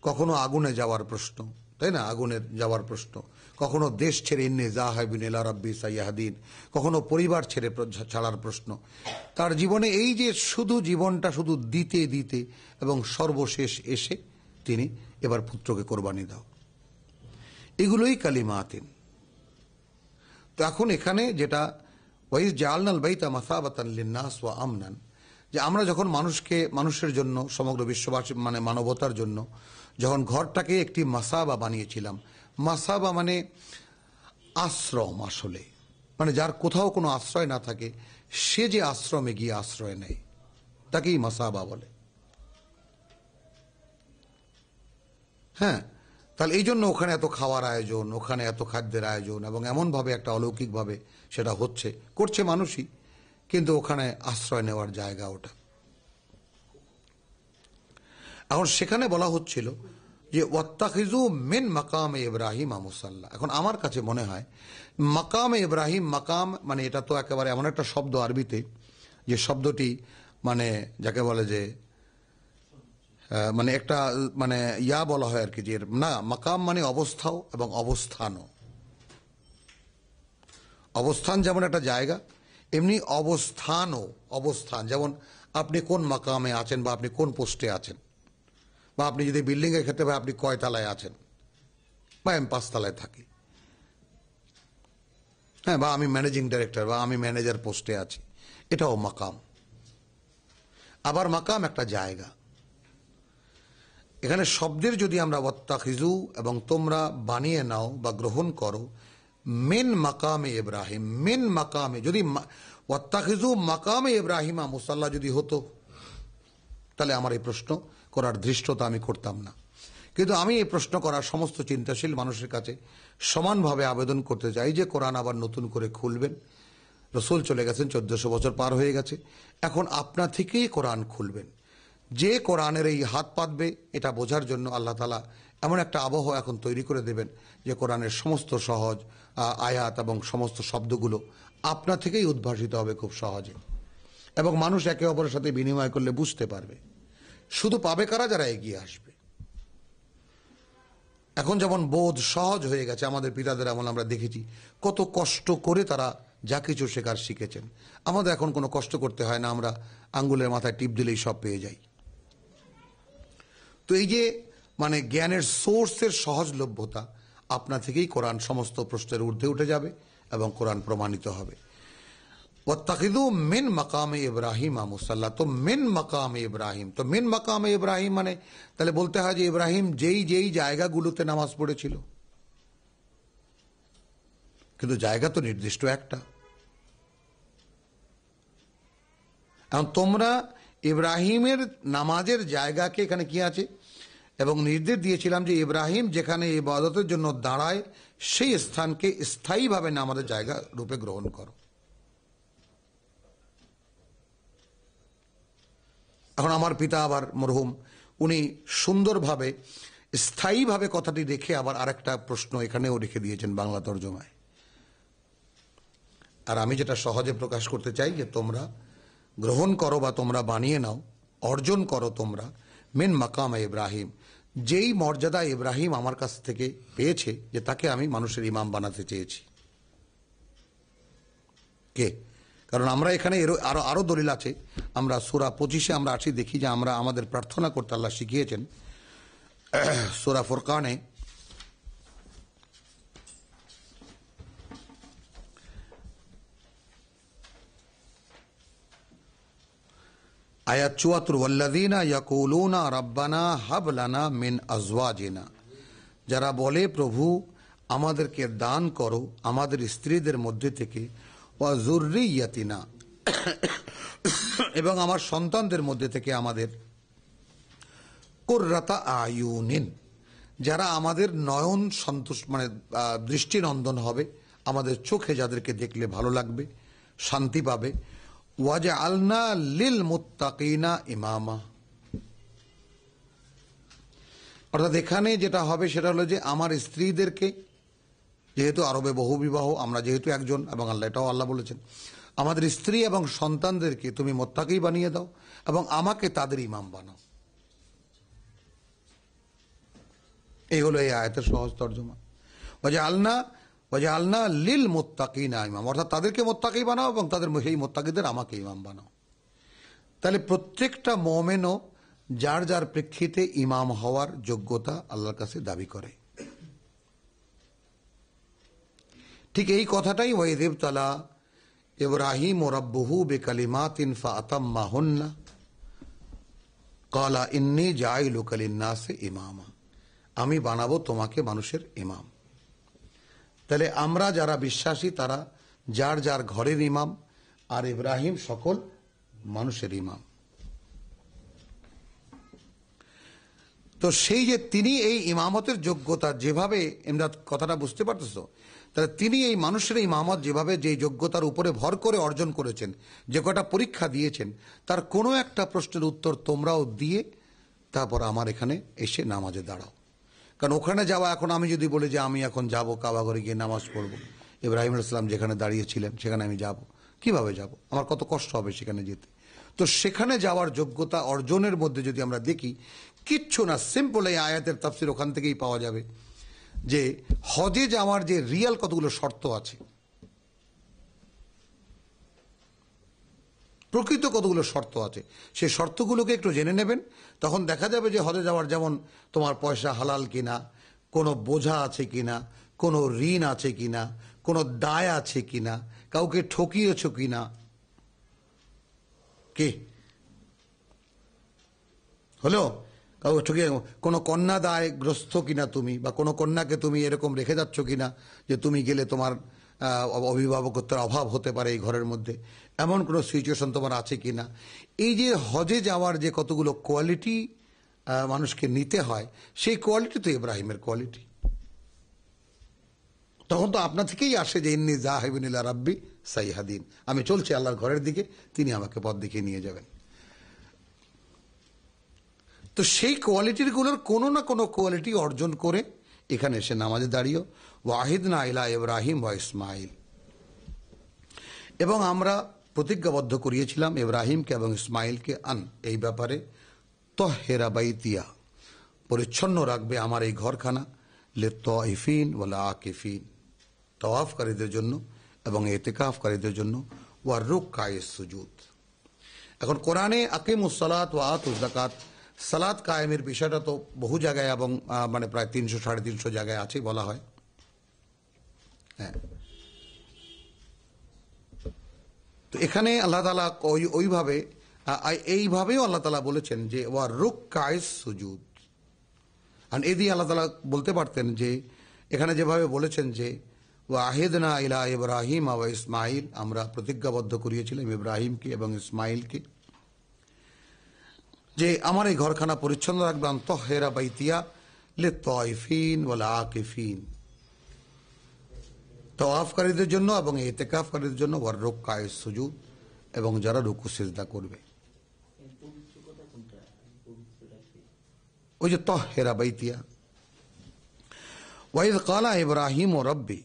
কখনো আগুনে যাওয়ার প্রশ্ন, তাই না, আগুনের যাওয়ার প্রশ্ন, কখনো দেশ ছেড়ে ইন্নী যাহিবুন ইলা রাব্বি সাইয়াহদিন, কখনো পরিবার ছেড়ে ছাড়ার প্রশ্ন। তার জীবনে এই যে শুধু জীবনটা শুধু দিতে দিতে এবং সর্বশেষ এসে তিনি এবার পুত্রকে কোরবানি দাও, এগুলোই কালিমাতিন। তো এখন এখানে যেটা ওয়াইজ জাআলনাল বাইতা মাসাবাতান লিন্নাস ওয়া আমনান, যে আমরা যখন মানুষের জন্য, সমগ্র বিশ্ববাসী মানে মানবতার জন্য যখন ঘরটাকে একটি মাসাবা বানিয়েছিলাম, মাসাবা মানে আশ্রম, আসলে মানে যার কোথাও কোনো আশ্রয় না থাকে সে যে আশ্রমে গিয়ে আশ্রয় নেয় তাকেই মাসাবা বলে। হ্যাঁ, তাহলে এই জন্য ওখানে এত খাওয়ার আয়োজন, ওখানে এত খাদ্যের আয়োজন, এবং এমনভাবে একটা অলৌকিকভাবে সেটা করছে মানুষই, কিন্তু ওখানে আশ্রয় নেওয়ার জায়গা ওটা। এখন সেখানে বলা হচ্ছিল যে ওয়াত্তাখিযু মিন মাকামে ইব্রাহিম মুসাল্লা। এখন আমার কাছে মনে হয় মাকামে ইব্রাহিম, মাকাম মানে এটা তো একেবারে এমন একটা শব্দ আরবিতে যে শব্দটি মানে যাকে বলে যে মানে একটা মানে বলা হয় আর কি, যে না, মাকাম মানে অবস্থাও এবং অবস্থানও। অবস্থান যেমন একটা জায়গা, এমনি অবস্থানও অবস্থান, যেমন আপনি কোন মাকামে আছেন বা আপনি কোন পোস্টে আছেন, বা আপনি যদি বিল্ডিংয়ের ক্ষেত্রে বা আপনি কয় তলায় আছেন, বা আমি 5 তলায় থাকি, হ্যাঁ, বা আমি ম্যানেজিং ডাইরেক্টর বা আমি ম্যানেজার পোস্টে আছি, এটাও মাকাম। আবার মাকাম একটা জায়গা। এখানে শব্দের যদি আমরা ওয়াত্তাখিযু এবং তোমরা বানিয়ে নাও বা গ্রহণ করো মিন মাকামে ইব্রাহিম, মিন মাকামে, যদি ওয়াত্তাখিযু মাকামে ইব্রাহিমা মুসাল্লা যদি হতো তাহলে আমার এই প্রশ্ন করার ধৃষ্টতা আমি করতাম না। কিন্তু আমি এই প্রশ্ন করার সমস্ত চিন্তাশীল মানুষের কাছে সমানভাবে আবেদন করতে চাই যে কোরআন আবার নতুন করে খুলবেন। রসুল চলে গেছেন, 1400 বছর পার হয়ে গেছে, এখন আপনা থেকেই কোরআন খুলবেন। যে কোরআনের এই হাত পাতবে এটা বোঝার জন্য আল্লাহ তাআলা এমন একটা আবহাওয়া এখন তৈরি করে দেবেন যে কোরআনের সমস্ত সহজ আয়াত এবং সমস্ত শব্দগুলো আপনা থেকেই উদ্ভাসিত হবে খুব সহজে, এবং মানুষ একে অপরের সাথে বিনিময় করলে বুঝতে পারবে। শুধু পাবে কারা? যারা এগিয়ে আসবে। এখন যেমন বোধ সহজ হয়ে গেছে, আমাদের পিতাদের এমন আমরা দেখেছি কত কষ্ট করে তারা যা কিছু শেখার শিখেছেন। আমাদের এখন কোনো কষ্ট করতে হয় না, আমরা আঙ্গুলের মাথায় টিপ দিলেই সব পেয়ে যাই। তো এই যে মানে জ্ঞানের সোর্সের সহজলভ্যতা, আপনা থেকেই কোরআন সমস্ত প্রশ্নের ঊর্ধ্বে উঠে যাবে এবং কোরআন প্রমাণিত হবে। ওয়াত্তাখিযু মিন মাকামে ইব্রাহিম মুসাল্লা। তো মিন মাকামে ইব্রাহিম, তো মিন মাকামে ইব্রাহিম মানে তাহলে বলতে হয় যে ইব্রাহিম যেই যেই জায়গাগুলোতে নামাজ পড়েছিল, কিন্তু জায়গা তো নির্দিষ্ট একটা। এখন তোমরা ইব্রাহিমের নামাজের জায়গাকে এখানে কি আছে এবং নির্দেশ দিয়েছিলাম যে ইব্রাহিম যেখানে ইবাদতের জন্য দাঁড়ায় সেই স্থানকে স্থায়ীভাবে নামাজের জায়গা রূপে গ্রহণ করো। এখন আমার পিতা আবার মরহুম, উনি সুন্দরভাবে স্থায়ীভাবে কথাটি রেখে আবার আরেকটা প্রশ্ন এখানেও রেখে দিয়েছেন বাংলা তর্জমায়। আর আমি যেটা সহজে প্রকাশ করতে চাই যে তোমরা গ্রহণ করো বা তোমরা বানিয়ে নাও, অর্জন করো তোমরা মিন মাকামে ইব্রাহিম, যেই মর্যাদা ইব্রাহিম আমার কাছ থেকে পেয়েছে যে তাকে আমি মানুষের ইমাম বানাতে চেয়েছি। কে? কারণ আমরা এখানে আরো দলিল আছে। আমরা সূরা 25-এ আমরা আসি, দেখি যে আমরা আমাদের প্রার্থনা করতে আল্লাহ শিখিয়েছেন। সূরা ফুরকানে আয়াত ৭৪, ওয়াল্লাযীনা ইয়াকুলুনা রাব্বানা হাব লানা মিন আজওয়াজিনা, যারা বলে প্রভু আমাদেরকে দান করো আমাদের স্ত্রীদের মধ্যে থেকে, ওয়া যুররিয়াতিনা, এবং আমার সন্তানদের মধ্যে থেকে আমাদের, কুররাতা আয়ুনিন, যারা আমাদের নয়ন সন্তুষ্ট মানে দৃষ্টিনন্দন হবে, আমাদের চোখে যাদেরকে দেখলে ভালো লাগবে, শান্তি পাবে। ওয়াজআলনা লিল মুত্তাকিনা ইমামা, অর্থাৎ এখানে যেটা হবে সেটা হলো যে আমার স্ত্রীদেরকে, যেহেতু আরবে বহু বিবাহ, আমরা যেহেতু একজন, এবং আল্লাহ এটাও আল্লাহ বলেছেন আমাদের স্ত্রী এবং সন্তানদেরকে তুমি মুত্তাকি বানিয়ে দাও এবং আমাকে তাদের ইমাম বানাও। এই হলো এই আয়াতের সহজ তর্জমা। ওয়াজআলনা লিল মুত্তাকিনা ইমাম, অর্থাৎ তাদেরকে মুত্তাকি বানাও এবং তাদের সেই মুত্তাকিদের আমাকে ইমাম বানাও। তাহলে প্রত্যেকটা মুমিনও যার যার প্রেক্ষিতে ইমাম হওয়ার যোগ্যতা আল্লাহর কাছে দাবি করে। ঠিক এই কথাটাই ওয়াইদ ইবতালা ইব্রাহিম রাব্বুহু বিকালিমাতিন ফাআতাম্মাহুন্না ক্বালা ইন্নী জাইলুকা লিন্নাসি ইমামা, আমি বানাবো তোমাকে মানুষের ইমাম। তাহলে আমরা যারা বিশ্বাসী তারা যার যার ঘরের ইমাম, আর ইব্রাহিম সকল মানুষের ইমাম। তো সেই যে তিনি এই ইমামতের যোগ্যতা যেভাবে, আমরা কথাটা বুঝতে পারতেছো, তাহলে তিনি এই মানুষের ইমামত যেভাবে যে যোগ্যতার উপরে ভর করে অর্জন করেছেন, যে কটা পরীক্ষা দিয়েছেন, তার কোনো একটা প্রশ্নের উত্তর তোমরাও দিয়ে তারপর আমার এখানে এসে নামাজে দাঁড়াও। কারণ ওখানে যাওয়া, এখন আমি যদি বলি যে আমি এখন যাব কাবা ঘরে গিয়ে নামাজ পড়বো, ইব্রাহিম আলাইহিস সালাম যেখানে দাঁড়িয়েছিলেন সেখানে আমি যাব, কিভাবে যাব? আমার কত কষ্ট হবে সেখানে যেতে। তো সেখানে যাওয়ার যোগ্যতা অর্জনের মধ্যে যদি আমরা দেখি, কিচ্ছু না, সিম্পল এই আয়াতের তাফসীর ওখান থেকেই পাওয়া যাবে যে হজে যাওয়ার যে রিয়াল কতগুলো শর্ত আছে, প্রকৃত কতগুলো শর্ত আছে, সেই শর্তগুলোকে একটু জেনে নেবেন। তখন দেখা যাবে যে হজে যাওয়ার যেমন তোমার পয়সা হালাল কিনা, কোনো বোঝা আছে কিনা, কোনো ঋণ আছে কিনা, কোনো দায় আছে কিনা, কাউকে ঠকিয়েছ কিনা, কে হলো কাউকে ঠকিয়ে, কোনো কন্যা দায়গ্রস্ত কিনা তুমি, বা কোনো কন্যাকে তুমি এরকম রেখে যাচ্ছ কিনা যে তুমি গেলে তোমার অভিভাবকত্বের অভাব হতে পারে এই ঘরের মধ্যে, এমন কোনো সিচুয়েশন তোমার আছে কিনা। এই যে হজে যাওয়ার যে কতগুলো কোয়ালিটি মানুষকে নিতে হয়, সেই কোয়ালিটি তো ইব্রাহিমের কোয়ালিটি। তখন তো আপনা থেকেই আসে যে ইন্নী যাহিবুন ইলা রাব্বি সাইহাদিন, আমি চলছি আল্লাহর ঘরের দিকে, তিনি আমাকে পথ দেখিয়ে নিয়ে যাবেন। তো সেই কোয়ালিটিগুলোর কোনো না কোনো কোয়ালিটি অর্জন করে এখানে এসে নামাজে দাঁড়িয়ে ওয়াহিদনা ইলা ইব্রাহিম ওয়া ইসমাইল, এবং আমরা প্রতিজ্ঞাবদ্ধ করিয়েছিলাম ইব্রাহিমকে এবং ইসমাইলকে এই ব্যাপারে তহেরা বাইতিয়া, পরিচ্ছন্ন রাখবে আমার এই ঘরখানা, লে তাইফিন ওয়াল আকিফিন, তাওয়াফকারীদের জন্য এবং ইতিকাফকারীদের জন্য, ওয়া রুকআইস সুজুদ। এখন কোরআনে আকিমুস সালাত ওয়া আতুজ যাকাত, সালাত কায়েমের বিষয়টা তো বহু জায়গায় এবং মানে প্রায় 300-350 জায়গায় আছে বলা হয়। হ্যাঁ, তো এখানে আল্লাহ তাআলা ওইভাবে এইভাবেও আল্লাহ তাআলা বলেছেন যে ওয়া রুকআইস সুজুদ। আর এই দিয়ে আল্লাহ তাআলা বলতে পারতেন যে এখানে যেভাবে বলেছেন যে ওয়াহিদনা ইলা ইব্রাহিম ওয়া ইসমাইল, আমরা প্রতিজ্ঞাবদ্ধ করিয়েছিলাম ইব্রাহিমকে এবং ইসমাইলকে যে আমার এই ঘরখানা পরিচ্ছন্ন রাখবে, আনতাহিরা বাইতিয়া লিত-তাইফিন ওয়াল আকিফিন, তাওয়াফকারীদের জন্য এবং ইতিকাফকারীদের জন্য, ওয়ার রুকআইস সুজুদ, এবং যারা রুকু সিজদা করবে। ওই যে তাহিরা বাইতিয়া। ওয়াইদ ক্বালা ইব্রাহিম ও রব্বি,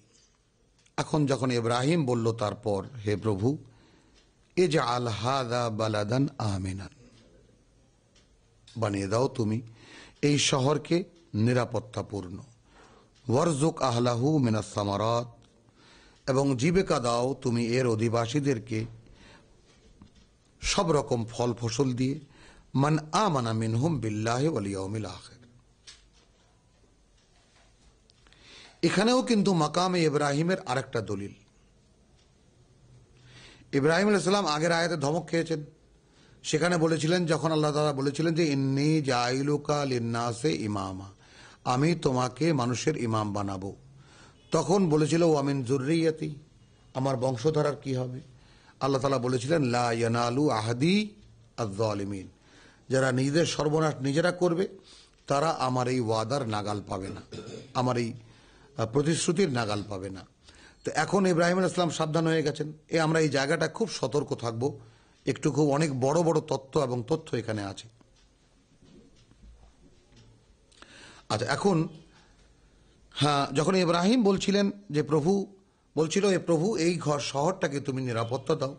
এখন যখন ইব্রাহিম বলল তারপর, হে প্রভু, ইজআল হাযা বালাদান আমিনান, বানিয়ে দাও তুমি এই শহরকে নিরাপত্তাপূর্ণ, ওয়ারজুক আহলাহু মিনাস সামারাত, এবং জীবিকা দাও তুমি এর অধিবাসীদেরকে সব রকম ফল ফসল দিয়ে, মান আমানা মিনহুম বিল্লাহি ওয়াল ইয়াউমিল আখির। এখানেও কিন্তু মাকামে ইব্রাহিমের আরেকটা দলিল। ইব্রাহিম আলাইহিস সালাম আগের আয়াতে ধমক খেয়েছেন, সেখানে বলেছিলেন, যখন আল্লাহ তাআলা বলেছিলেন যে ইন্নী জাইলুকা লিন্নাসে ইমামা, আমি তোমাকে মানুষের ইমাম বানাবো, তখন বলেছিল ওয়া মিন যুররিয়াতি, আমার বংশধারার কি হবে? আল্লাহ তাআলা বলেছিলেন লা ইয়ানালু আহদি আয-যালিমিন, যারা নিজেদের সর্বনাশ নিজেরা করবে তারা আমার এই ওয়াদার নাগাল পাবে না, আমার এই প্রতিশ্রুতির নাগাল পাবে না। তো এখন ইব্রাহিম আলাইহিস সালাম সাবধান হয়ে গেছেন। আমরা এই জায়গাটা খুব সতর্ক থাকব, একটু খুব অনেক বড় বড় তথ্য এখানে আছে। আচ্ছা, এখন হ্যাঁ, যখন ইব্রাহিম বলছিলেন যে প্রভু বলছিল, এ প্রভু এই শহরটাকে তুমি নিরাপত্তা দাও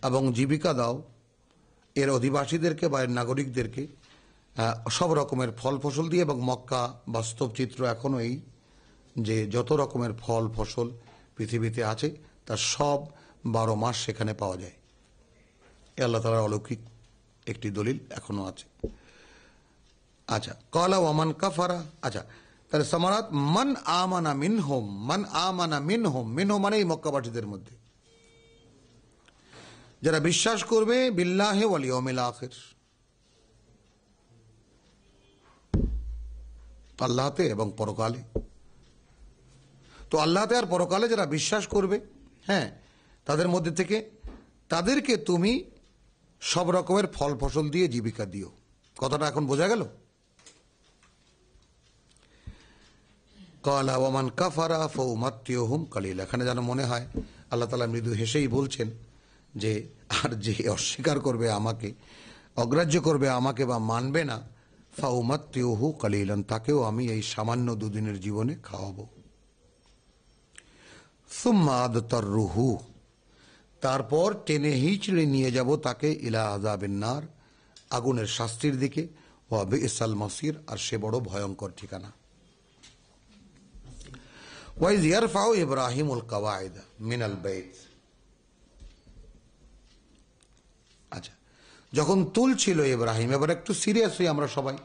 এবং জীবিকা দাও এর অধিবাসীদেরকে বা এর নাগরিকদেরকে সব রকমের ফল ফসল দিয়ে, এবং মক্কা বাস্তব চিত্র এখনো এই যে যত রকমের ফল ফসল পৃথিবীতে আছে তার সব 12 মাস সেখানে পাওয়া যায়। এ আল্লাহ তাআলার অলৌকিক একটি দলিল এখনো আছে। আচ্ছা, ক্বালা ওয়া মান কাফারা, আচ্ছা তাহলে সামারাত মান আমানা মিনহুম, মান আমানা মিনহুম, মিনহুম মানে এই মক্কাবাসীদের মধ্যে যারা বিশ্বাস করবে বিল্লাহি ওয়াল ইয়াউমিল আখির, আল্লাহতে এবং পরকালে। তো আল্লাহতে আর পরকালে যারা বিশ্বাস করবে, হ্যাঁ, তাদের মধ্যে থেকে তাদেরকে তুমি সব রকমের ফল ফসল দিয়ে জীবিকা দিও। কথাটা এখন বোঝা গেল? ক্বালা ওয়া মান কাফারা ফাউমাত্তিউহুম কালিলা, এখানে যেন মনে হয় আল্লাহ তাআলা মৃদু হেসেই বলছেন যে আর যে অস্বীকার করবে আমাকে, অগ্রাহ্য করবে আমাকে বা মানবে না, ফাউমাত্তিউহু কালিলান, তাকেও আমি এই সামান্য দুদিনের জীবনে খাওয়াবো। সুম্মা আদতাররুহু, তারপর টেনে হিচড়ে নিয়ে যাব তাকে ইলা আযাবিন নার, আগুনের শাস্তির দিকে, ওয়া বিসাল মাসির, আর সে বড় ভয়ঙ্কর ঠিকানা। ওয়াইজ ইয়ারফাউ ইব্রাহিমুল কাওয়াইদ মিনাল বাইত, আচ্ছা যখন তুলছিল ইব্রাহিম, এবার একটু সিরিয়াস হই আমরা সবাই।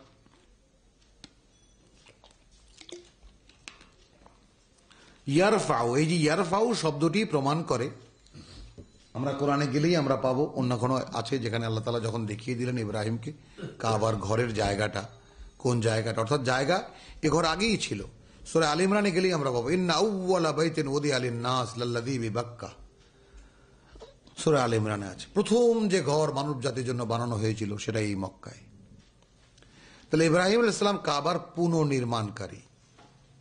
ইয়ারফাউ, এই যে ইয়ারফাউ শব্দটি প্রমাণ করে, আমরা কোরআনে গেলেই আমরা পাবো, অন্য কোনো আছে যেখানে আল্লাহ তাআলা যখন দেখিয়ে দিলেন ইব্রাহিমকে কাবার ঘরের জায়গাটা, কোন জায়গাটা, অর্থাৎ জায়গা এ ঘর আগেই ছিল। সূরা আলে ইমরানে গেলেই আমরা পাবো ইন্না আউওয়ালা বাইতিন উদিয়া লিন-নাস লাল্লাযী বিবাক্কা, সূরা আলে ইমরানে আছে। প্রথম যে ঘর মানব জাতির জন্য বানানো হয়েছিল সেটা এই মক্কায়। তাহলে ইব্রাহিম আলাইহিস সালাম কাবার পুনর্নির্মাণকারী,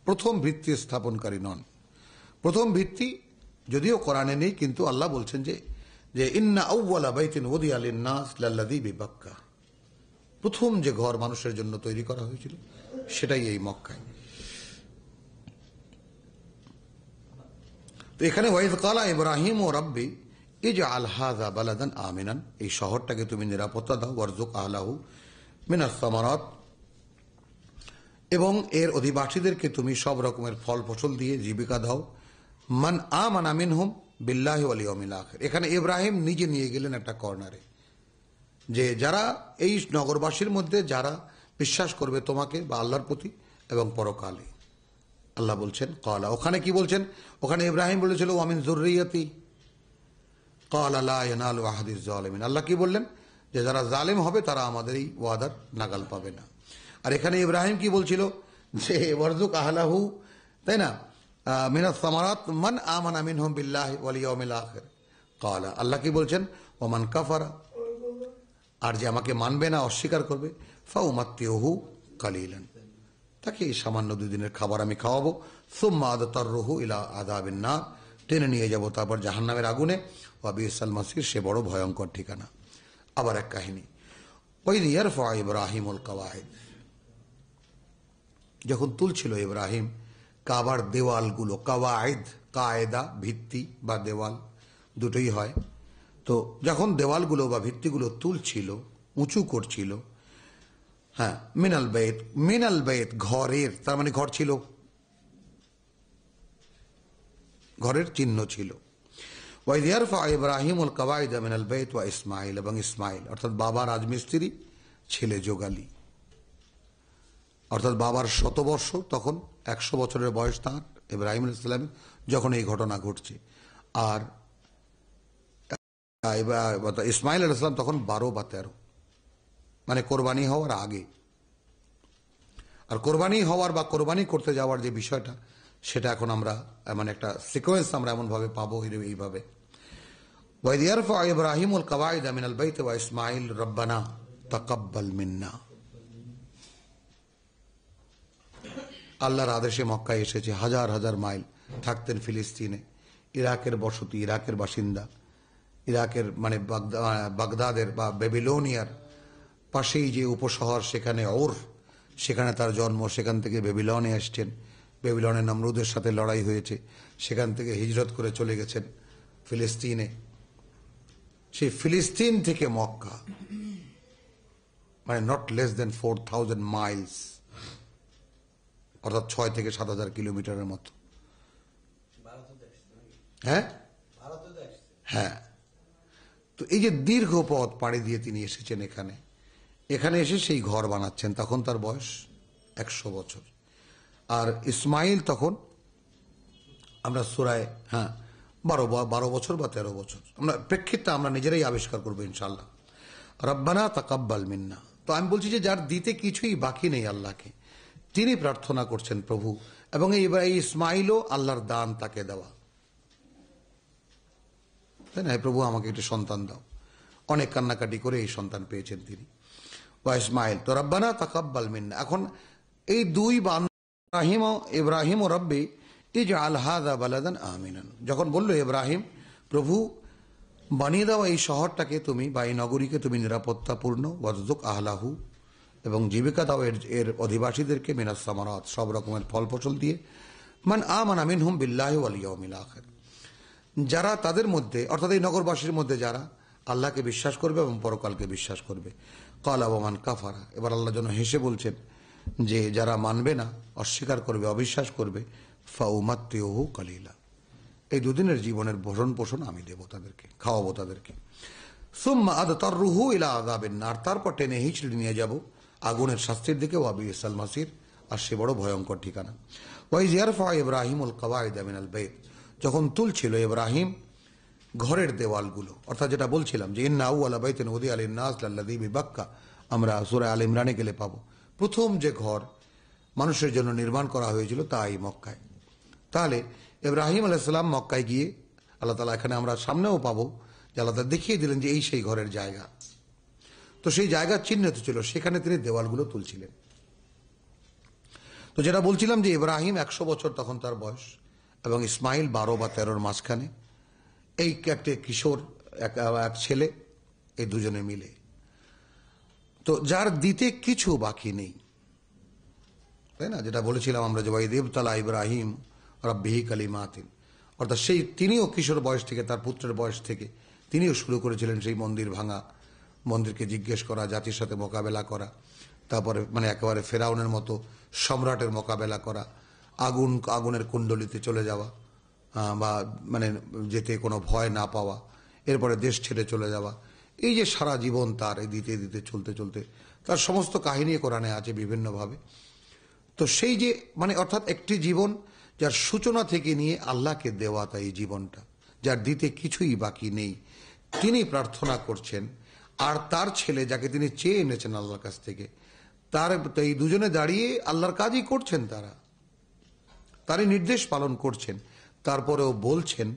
প্রথম ভিত্তি স্থাপনকারী নন। প্রথম ভিত্তি যদিও কোরআনে নেই, কিন্তু আল্লাহ বলছেন যে ইন্না আউওয়ালা বাইতিন উদিয়া লিন-নাস লাল্লাযী বিবাক্কা, প্রথম যে ঘর মানুষের জন্য তৈরি করা হয়েছিল সেটাই এই মক্কায়। তো এখানে ওয়াইজ ক্বালা ইব্রাহিম ও রাব্বি ইজআল হাযা বালাদান আমিনান, এই শহরটাকে তুমি নিরাপত্তা দাও, ওয়ারযুক আহলাহু মিনাস সামারাত, এবং এর অধিবাসীদেরকে তুমি সব রকমের ফল ফসল দিয়ে জীবিকা দাও। মান আমানা মিনহুম বিল্লাহি ওয়াল ইয়াউমিল আখির। এখানে ইব্রাহিম নিজে নিয়ে গেলেন একটা কর্নারে, যে যারা এই নগরবাসীর মধ্যে যারা বিশ্বাস করবে তোমাকে বা আল্লাহর প্রতি এবং পরকালে। আল্লাহ বলছেন ক্বালা, ওখানে কি বলছেন? ওখানে ইব্রাহিম বলেছিল ওয়ামিন যুররিয়াতি, ক্বালা লা ইয়ানালু আহাদিজ জালিমিন। আল্লাহ কি বললেন? যে যারা জালেম হবে তারা আমাদের এই ওয়াদার নাগাল পাবে না। আর এখানে ইব্রাহিম কি বলছিল? যে ওয়ারযুক আহলাহু, তাই না, মিনাস সামারাত মান আমানা মিনহুম বিল্লাহি ওয়াল ইয়াউমিল আখির। ক্বালা, আল্লাহ কি বলছেন? ওমান কাফারা, আর যে আমাকে মানবে না, অস্বীকার করবে, ফাউমাত্তিউহু কালিলান, তাকে এই সামান্য 2 দিনের খাবার আমি খাওয়াবো। সুম্মা আদতাররুহু ইলা আযাবিন নার, টেনে নিয়ে যাব তারপর জাহান্নামের আগুনে। ওয়া বিসাল মাসির, সে বড় ভয়ঙ্কর ঠিকানা। আবার এক কাহিনী, ওয়াইদ ইয়ারফা ইব্রাহিমুল কাওয়াইদ, যখন তুলছিল ইব্রাহিম কাবার দেওয়ালগুলো, কাওয়াইদ কায়দা ভিত্তি বা দেওয়াল দুটোই হয়, তো যখন দেওয়ালগুলো বা ভিত্তিগুলো তুলছিল, উঁচু করছিল, হ্যাঁ, মিনাল বাইত, মিনাল বাইত ঘরের, তার মানে ঘর ছিল, ঘরের চিহ্ন ছিল। ওয়াইদ ইয়ারফা ইব্রাহিমুল কাওয়াইদ মিনাল বাইত ওয়া ইসমাইল, এবং ইসমাইল অর্থাৎ বাবা রাজমিস্ত্রি, ছেলে যোগালী, অর্থাৎ বাবার 100 বর্ষ, তখন 100 বছরের বয়স তাঁর, ইব্রাহিম আলাইহিস সালামের, যখন এই ঘটনা ঘটছে। আর ইসমাইল আলাইহিস সালাম তখন 12 বা 13, মানে কোরবানি হওয়ার আগে। আর কোরবানি হওয়ার বা কোরবানি করতে যাওয়ার যে বিষয়টা, সেটা এখন আমরা মানে একটা সিকোয়েন্স আমরা এমনভাবে পাবো এইভাবে। ওয়াইদ ইয়ারফা ইব্রাহিমুল কাওয়াইদ মিনাল বাইত ওয়া ইসমাইল রব্বানা তাকাব্বাল মিন্না। আল্লাহর আদেশে মক্কায় এসেছে, হাজার হাজার মাইল থাকতেন ফিলিস্তিনে, ইরাকের বসতি, ইরাকের বাসিন্দা, ইরাকের মানে বাগদাদের বা বেবিলনিয়ার পাশেই যে উপশহর, সেখানে ওর, সেখানে তার জন্ম, সেখান থেকে বেবিলনে আসছেন, বেবিলনে নমরুদের সাথে লড়াই হয়েছে, সেখান থেকে হিজরত করে চলে গেছেন ফিলিস্তিনে। সেই ফিলিস্তিন থেকে মক্কা মানে নট লেস দেন 4000 মাইলস, অর্থাৎ 6 থেকে 7000 কিলোমিটারের মতো। হ্যাঁ হ্যাঁ, তো এই যে দীর্ঘ পথ পাড়ি দিয়ে তিনি এসেছেন এখানে, এখানে এসে সেই ঘর বানাচ্ছেন। তখন তার বয়স 100 বছর। আর ইসমাইল তখন আমরা সূরায় 12 বছর বা 13 বছর, আমরা প্রেক্ষিতটা আমরা নিজেরাই আবিষ্কার করবো ইনশাআল্লাহ। রব্বানা তাকাব্বাল মিন্না। তো আমি বলছি যে যার দিতে কিছুই বাকি নেই আল্লাহকে, তিনি প্রার্থনা করছেন প্রভু, এবং এই ইসমাইলও আল্লাহর দান, তাকে দেওয়া, তাই না, প্রভু আমাকে একটু সন্তান দাও। অনেক কান্নাকাটি করে এই সন্তান পেয়েছেন তিনি, ওয়া ইসমাইল। তো রব্বানা তাকাব্বাল মিন্না। এখন এই 2 বান্দা ইব্রাহিম ও রব্বি ইজআল হাযা বালাদান আমিনান, যখন বলল ইব্রাহিম, প্রভু বানিয়ে দাও এই শহরটাকে তুমি বা এই নগরীকে তুমি নিরাপত্তাপূর্ণ, ওয়ারযুক আহলাহু, এবং জীবিকা দাও এর অধিবাসীদেরকে, মিনাস সামারাত, সব রকমের ফল ফসল দিয়ে, মান আমানা মিনহুম বিল্লাহি ওয়াল ইয়াউমিল আখির, যারা তাদের মধ্যে অর্থাৎ এই নগরবাসীর মধ্যে যারা আল্লাহকে বিশ্বাস করবে এবং পরকালকে বিশ্বাস করবে। ক্বালা ওয়া মান কাফারা, এবার আল্লাহ যেন হেসে বলছেন যে যারা মানবে না, অস্বীকার করবে, অবিশ্বাস করবে, ফাউমাত্তিউহু কালিলা, এই 2 দিনের জীবনের ভরণ পোষণ আমি দেব তাদেরকে, খাওয়াবো তাদেরকে। সুম্মা আদতাররুহু ইলা আযাবিন নার, তারপর টেনে হিঁচড়ে নিয়ে যাব আগুনের শাস্তির দিকে। ওয়া বিসাল মাসির, আর সে বড় ভয়ঙ্কর ঠিকানা। ওয়াইজ ইয়ারফা ইব্রাহিমুল কাওয়াইদ মিনাল বাইত, যখন তুলছিল ইব্রাহিম ঘরের দেওয়ালগুলো, অর্থাৎ যেটা বলছিলাম যে ইন্না আউওয়ালা বাইতিন উদিয়া লিন-নাস লাল্লাযী বিবাক্কা, আমরা সূরা আল ইমরানে গেলে পাবো প্রথম যে ঘর মানুষের জন্য নির্মাণ করা হয়েছিল তা এই মক্কায়। তাহলে ইব্রাহিম আলাইহিস সালাম মক্কায় গিয়ে আল্লাহ তাআলা এখানে আমরা সামনেও পাবো যে আল্লাহ তাআলা দেখিয়ে দিলেন যে এই সেই ঘরের জায়গা। তো সেই জায়গা চিহ্নিত ছিল, সেখানে তিনি দেওয়ালগুলো তুলছিলেন। তো যেটা বলছিলাম যে ইব্রাহিম 100 বছর তখন তার বয়স, এবং ইসমাইল 12 বা 13-র মাঝখানে, এই একটা কিশোর, এক ছেলে, এই দুজনে মিলে। তো যার দিতে কিছু বাকি নেই, তাই না, যেটা বলেছিলাম আমরা যে ওয়াইদ ইবতালা ইব্রাহিম রাব্বিহি কালিমাতিন, অর্থাৎ সেই তিনিও কিশোর বয়স থেকে, তার পুত্রের বয়স থেকে তিনিও শুরু করেছিলেন সেই মন্দির ভাঙা, মন্দিরকে জিজ্ঞেস করা, জাতির সাথে মোকাবেলা করা। তারপরে মানে একেবারে ফেরাউনের মতো সম্রাটের মোকাবেলা করা, আগুনের কুণ্ডলিতে চলে যাওয়া, বা মানে যেতে কোনো ভয় না পাওয়া, এরপরে দেশ ছেড়ে চলে যাওয়া, এই যে সারা জীবন তার এই দিতে দিতে চলতে চলতে তার সমস্ত কাহিনী কোরআনে আছে বিভিন্নভাবে। তো সেই যে মানে অর্থাৎ একটি জীবন যার সূচনা থেকে নিয়ে আল্লাহকে দেওয়া, তাই এই জীবনটা যার দিতে কিছুই বাকি নেই, তিনি প্রার্থনা করছেন। আর তার ছেলে যাকে তিনি চেয়ে এনেছেন আল্লাহর কাছ থেকে, তার এই দুজনে দাঁড়িয়ে আল্লাহর কাজই করছেন, তারই নির্দেশ পালন করছেন। তারপরেও বলছেন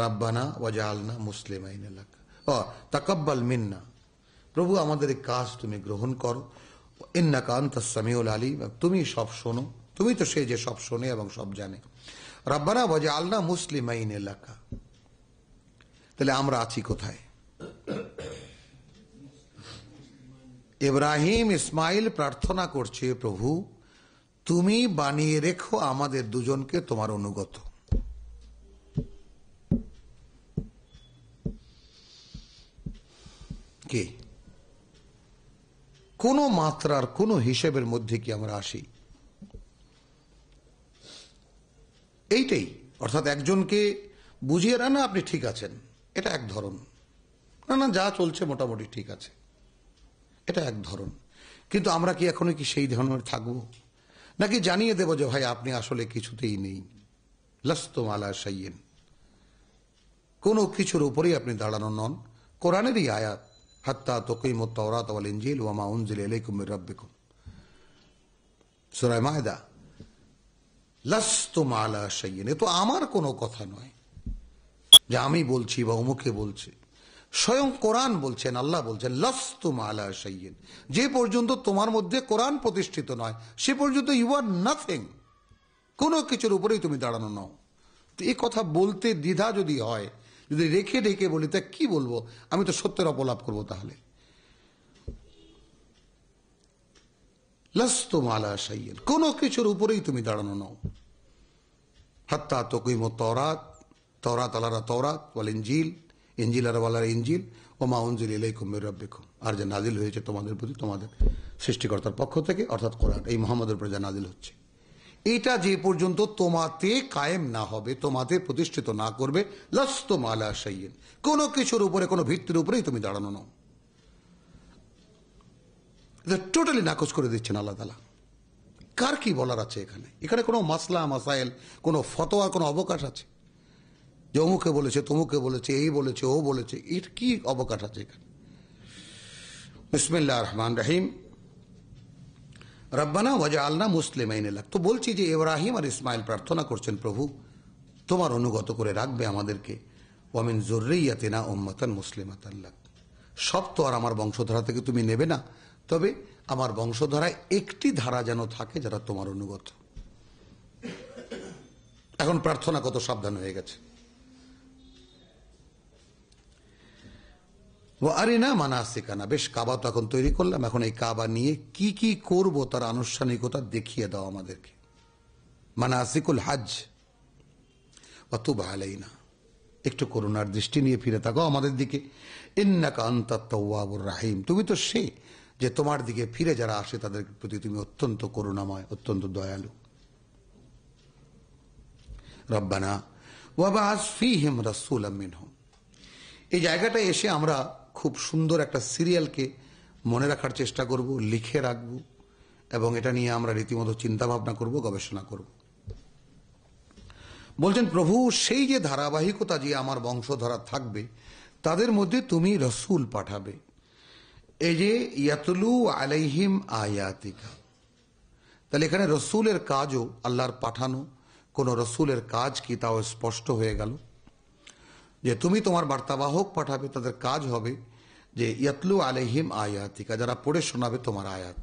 রাব্বানা ওয়াজআলনা মুসলিমাইন লাক তাকাব্বাল মিন্না, প্রভু আমাদের এই কাজ তুমি গ্রহণ করো, ইন্নাকা আনতাস সামিউল আলিম, তুমি সব শোনো, তুমি তো সে যে সব শোনে এবং সব জানে। রাব্বানা ওয়াজআলনা মুসলিমাইন লাক, তাহলে আমরা আছি কোথায়? ইব্রাহিম ইসমাইল প্রার্থনা করছে, প্রভু তুমি বানিয়ে রেখো আমাদের দুজনকে তোমার অনুগত। কে কোন মাত্রার কোন হিসেবের মধ্যে কি আমরা আসি? এইটাই, অর্থাৎ একজনকে বুঝিয়ে না আপনি ঠিক আছেন, এটা এক ধরন, না যা চলছে মোটামুটি ঠিক আছে, এটা এক ধরন। কিন্তু আমরা কি এখনো কি সেই ধরনের থাকবো, নাকি জানিয়ে দেব যে ভাই আপনি আসলে কিছুতেই নেই, লাস্তুম আলা শাইইন, কোনো কিছুর উপরেই আপনি দাঁড়ানো নন। কোরআনেরই আয়াত, হাত্তা তুকিমুত তাওরাত ওয়াল ইনজিল ওয়া মা উনজিলা ইলাইকুম মির রাব্বিকুম, সূরা মায়দা, লাস্তুম আলা শাইইন। এ তো আমার কোনো কথা নয় যে আমি বলছি বা অমুকে বলছে, স্বয়ং কোরআন বলছেন, আল্লাহ বলছেন লাস্তুম আলা শাইইন, যে পর্যন্ত তোমার মধ্যে কোরআন প্রতিষ্ঠিত নয় সে পর্যন্ত ইউ আর নাথিং, কোনো কিছুর উপরেই তুমি দাঁড়ানো নাও। তো এই কথা বলতে দ্বিধা যদি হয়, যদি রেখে রেখে বলি তা কি বলবো, আমি তো সত্যের অপলাপ করবো। তাহলে লাস্তুম আলা শাইইন, কোনো কিছুর উপরেই তুমি দাঁড়ানো নাও। হাত্তা তুকিমুত তাওরাত, তাওরাত আলারা তাওরাত ওয়াল ইনজিল, ইনজিল আলারা ইনজিল ওয়া মা উনজিলা ইলাইকুম মির রাব্বিকুম, আর যা নাজিল হয়েছে তোমাদের প্রতি তোমাদের সৃষ্টিকর্তার পক্ষ থেকে, অর্থাৎ কোরআন, এই মুহাম্মদের উপর যা নাজিল হচ্ছে, এটা যে পর্যন্ত তোমাতে কায়েম না হবে, তোমাতে প্রতিষ্ঠিত না করবে, লাস্তুম আলা শাইইন, কোনো কিছুর উপরে কোনো ভিত্তির উপরেই তুমি দাঁড়ানো নাও। এটা টোটালি নাকচ করে দিচ্ছেন আল্লাহ তাআলা। কার কি বলার আছে এখানে? এখানে কোনো মাসলা মাসাইল, কোনো ফতোয়ার কোনো অবকাশ আছে যে অমুকে বলেছে তমুকে বলেছে, এই বলেছে ও বলেছে, এর কি অবকাশ আছে এখানে? বিসমিল্লাহির রহমানির রহিম, রব্বানা ওয়াজআলনা মুসলিমাইন লাক। তো বলছি যে ইব্রাহিম আর ইসমাইল প্রার্থনা করছেন, প্রভু তোমার অনুগত করে রাখবে আমাদেরকে, ওয়া মিন যুররিয়াতিনা উম্মাতান মুসলিমাতান লাক, সব তো আর আমার বংশধারা থেকে তুমি নেবে না, তবে আমার বংশধারায় একটি ধারা যেন থাকে যারা তোমার অনুগত। এখন প্রার্থনা কত সাবধান হয়ে গেছে। আরিনা মানাসিকানা, বেশ কাবা তো এখন তৈরি করলাম, এখন এই কাবা নিয়ে কি কি করব তার আনুষ্ঠানিকতা দেখিয়ে দাও আমাদেরকে। মানাসিকুল হজ ওয়া তুব আলাইনা, একটু করুণার দৃষ্টি নিয়ে ফিরে তাকাও আমাদের দিকে। ইন্নাকা আনতাত তাওয়াবুর রাহিম, তুমি তো সে যে তোমার দিকে ফিরে যারা আসে তাদের প্রতি তুমি অত্যন্ত করুণাময়, অত্যন্ত দয়ালু। রব্বানা ওয়াবআস ফীহিম রাসূলাম মিনহুম, এই জায়গাটায় এসে আমরা খুব সুন্দর একটা সিরিয়ালকে মনে রাখার চেষ্টা করব, লিখে রাখব, এবং এটা নিয়ে আমরা রীতিমতো চিন্তা ভাবনা করব, গবেষণা করব। বলছেন প্রভু সেই যে ধারাবাহিকতা যে আমার বংশধারা থাকবে তাদের মধ্যে তুমি রসুল পাঠাবে। এই যে ইয়াতলু আলাইহিম আয়াতিকা, তাহলে এখানে রসুলের কাজও আল্লাহর পাঠানো, কোন রসুলের কাজ কি তাও স্পষ্ট হয়ে গেল যে তুমি তোমার বার্তাবাহক পাঠাবে, তাদের কাজ হবে যে ইয়াতলু আলাইহিম আয়াতিকা, যারা পড়ে শোনাবে তোমার আয়াত,